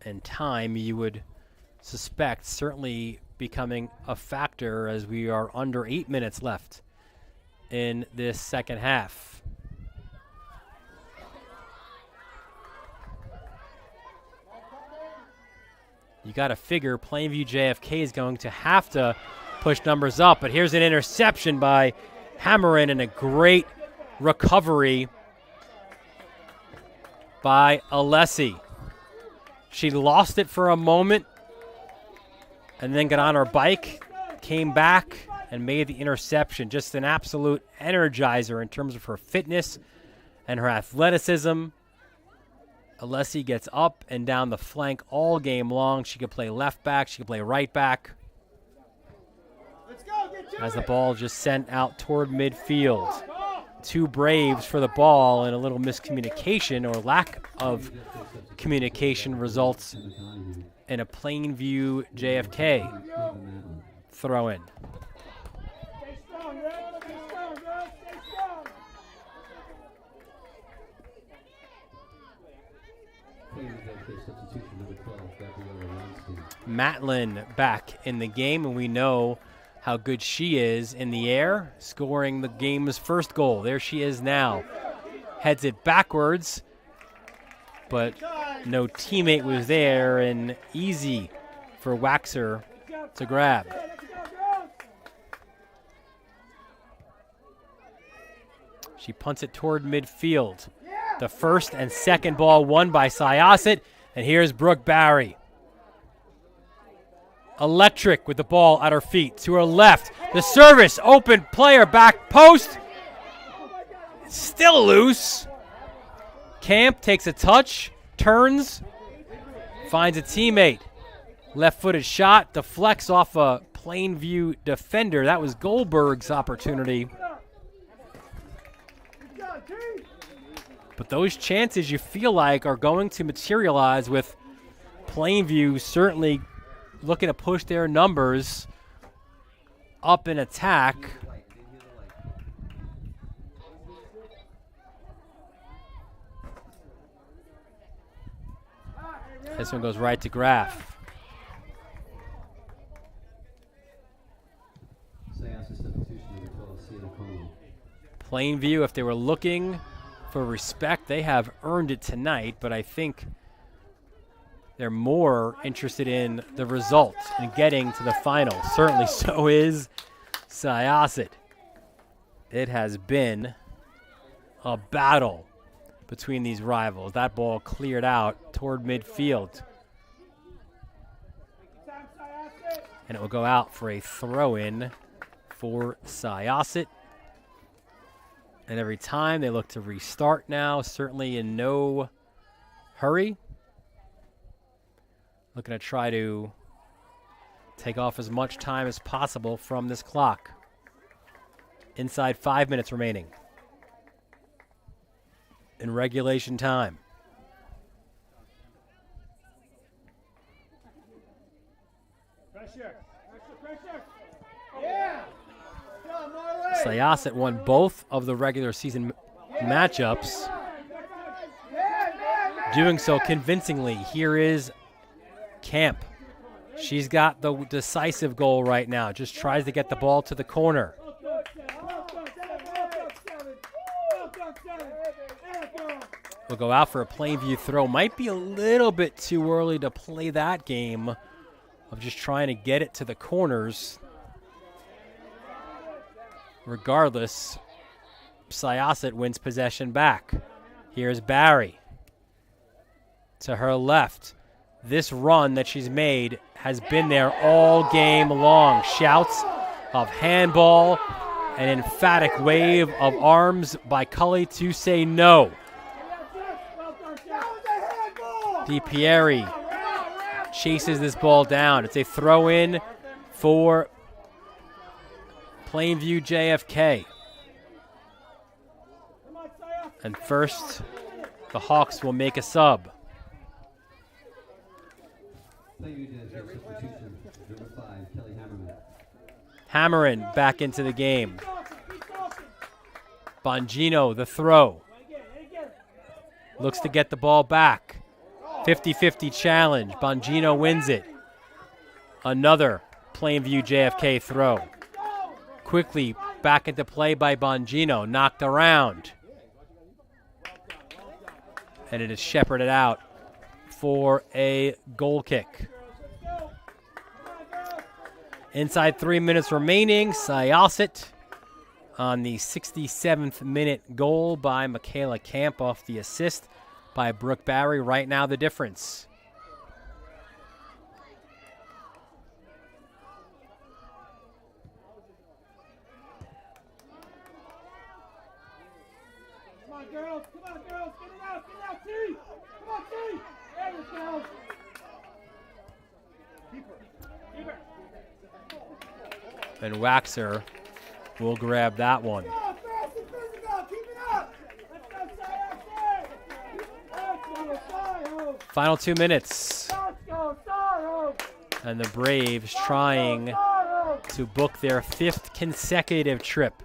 And time, you would suspect, certainly becoming a factor as we are under 8 minutes left in this second half. You got to figure Plainview JFK is going to have to push numbers up, but here's an interception by Hammerin and a great recovery by Alessi. She lost it for a moment and then got on her bike, came back, and made the interception. Just an absolute energizer in terms of her fitness and her athleticism. Alessi gets up and down the flank all game long. She could play left back. She could play right back. As the ball just sent out toward midfield. Two Braves for the ball, and a little miscommunication or lack of communication results in a Plainview JFK throw-in. Matlin back in the game, and we know how good she is in the air, scoring the game's first goal. There she is now. Heads it backwards, but no teammate was there, and easy for Waxer to grab. She punts it toward midfield. The first and second ball won by Syosset, and here's Brooke Barry. Electric with the ball at her feet. To her left, the service, open player, back post. Still loose. Camp takes a touch, turns, finds a teammate. Left-footed shot, deflects off a Plainview defender. That was Goldberg's opportunity. But those chances you feel like are going to materialize with Plainview certainly looking to push their numbers up in attack. This one goes right to Graff. Plainview, if they were looking for respect, they have earned it tonight, but I think they're more interested in the result and getting to the final. Certainly so is Syosset. It has been a battle between these rivals. That ball cleared out toward midfield. And it will go out for a throw-in for Syosset. And every time they look to restart now, certainly in no hurry. Looking to try to take off as much time as possible from this clock. Inside 5 minutes remaining in regulation time. Pressure. Yeah. Syosset won both of the regular season matchups, doing so convincingly. Here is Camp. She's got the decisive goal right now. Just tries to get the ball to the corner. We'll go out for a Plainview throw. Might be a little bit too early to play that game of just trying to get it to the corners. Regardless, Syosset wins possession back. Here's Barry. To her left. This run that she's made has been there all game long. Shouts of handball, an emphatic wave of arms by Cully to say no. DiPieri chases this ball down. It's a throw-in for Plainview JFK. And first, the Hawks will make a sub. Hammerin back into the game. Bongino, the throw. Looks to get the ball back. 50-50 challenge. Bongino wins it. Another Plainview JFK throw. Quickly back into play by Bongino. Knocked around. And it is shepherded out for a goal kick. Inside 3 minutes remaining, Syosset on the 67th minute goal by Michaela Camp off the assist by Brooke Barry. Right now the difference. Come on, girls, get it out, T! Come on, T! There we go! Keep her. And Waxer will grab that one. Final 2 minutes. And the Braves trying to book their 5th consecutive trip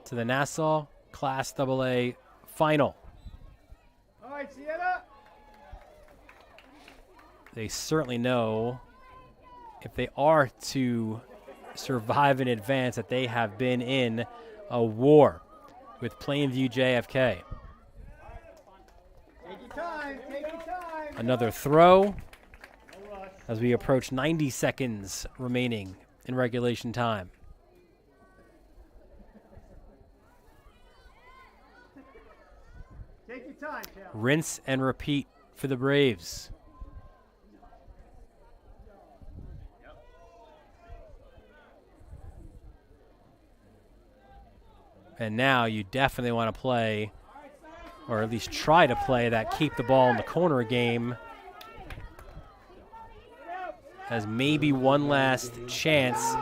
to the Nassau Class AA final. All right, Sienna. They certainly know if they are to survive in advance that they have been in a war with Plainview JFK. Take your time. Another throw as we approach 90 seconds remaining in regulation time. Take your time, Cal. Rinse and repeat for the Braves. And now you definitely want to play, or at least try to play, that keep the ball in the corner game as maybe one last chance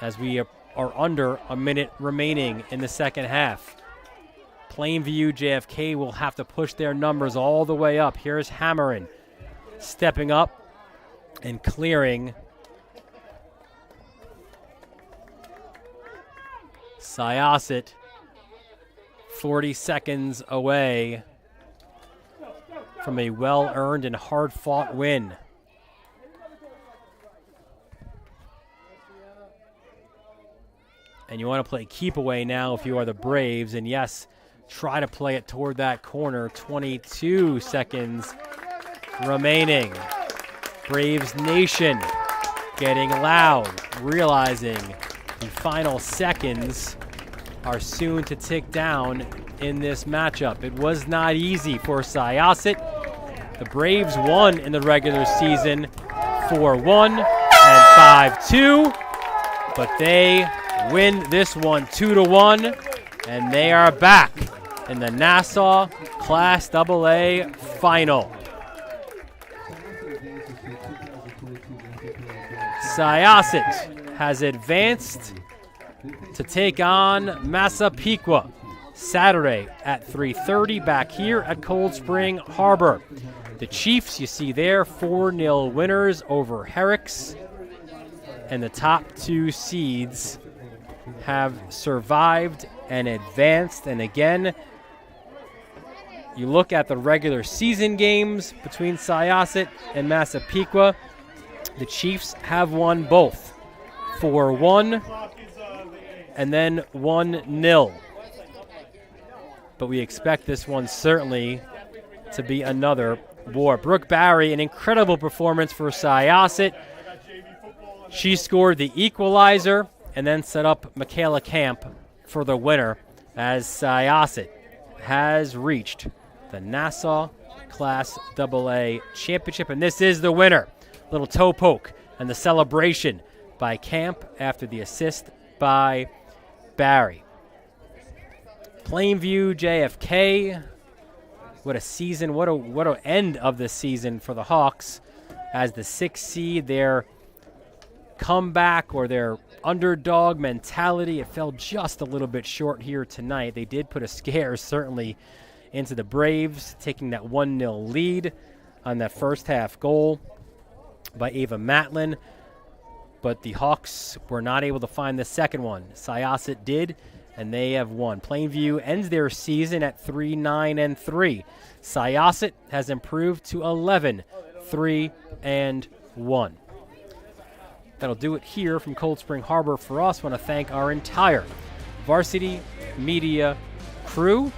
as we are under a minute remaining in the second half. Plainview JFK will have to push their numbers all the way up. Here's Hammerin stepping up and clearing. Syosset 40 seconds away from a well-earned and hard-fought win. And you want to play keep away now if you are the Braves. And yes, try to play it toward that corner. 22 seconds remaining. Braves Nation getting loud, realizing the final seconds are soon to tick down in this matchup. It was not easy for Syosset. The Braves won in the regular season 4-1 and 5-2, but they win this one 2-1, and they are back in the Nassau Class AA final. Syosset has advanced to take on Massapequa Saturday at 3:30 back here at Cold Spring Harbor. The Chiefs, you see there, 4-0 winners over Herrick's, and the top two seeds have survived and advanced. And again, you look at the regular season games between Syosset and Massapequa, the Chiefs have won both 4-1 and then 1-0. But we expect this one certainly to be another war. Brooke Barry, an incredible performance for Syosset. She scored the equalizer and then set up Michaela Camp for the winner as Syosset has reached the Nassau Class AA Championship. And this is the winner. Little toe poke and the celebration by Camp after the assist by Barry. Plainview JFK. What a season. What a end of the season for the Hawks as the 6th seed. Their comeback or their underdog mentality, it fell just a little bit short here tonight. They did put a scare certainly into the Braves, taking that 1-0 lead on that first half goal by Ava Matlin. But the Hawks were not able to find the second one. Syosset did, and they have won. Plainview ends their season at 3-9-3. Syosset has improved to 11-3-1. That'll do it here from Cold Spring Harbor for us. I want to thank our entire Varsity Media crew.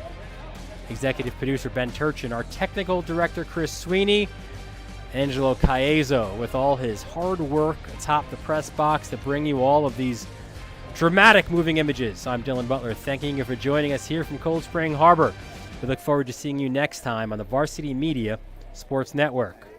Executive producer Ben Turchin, our technical director Chris Sweeney, Angelo Caezo with all his hard work atop the press box to bring you all of these dramatic moving images. I'm Dylan Butler, thanking you for joining us here from Cold Spring Harbor. We look forward to seeing you next time on the Varsity Media Sports Network.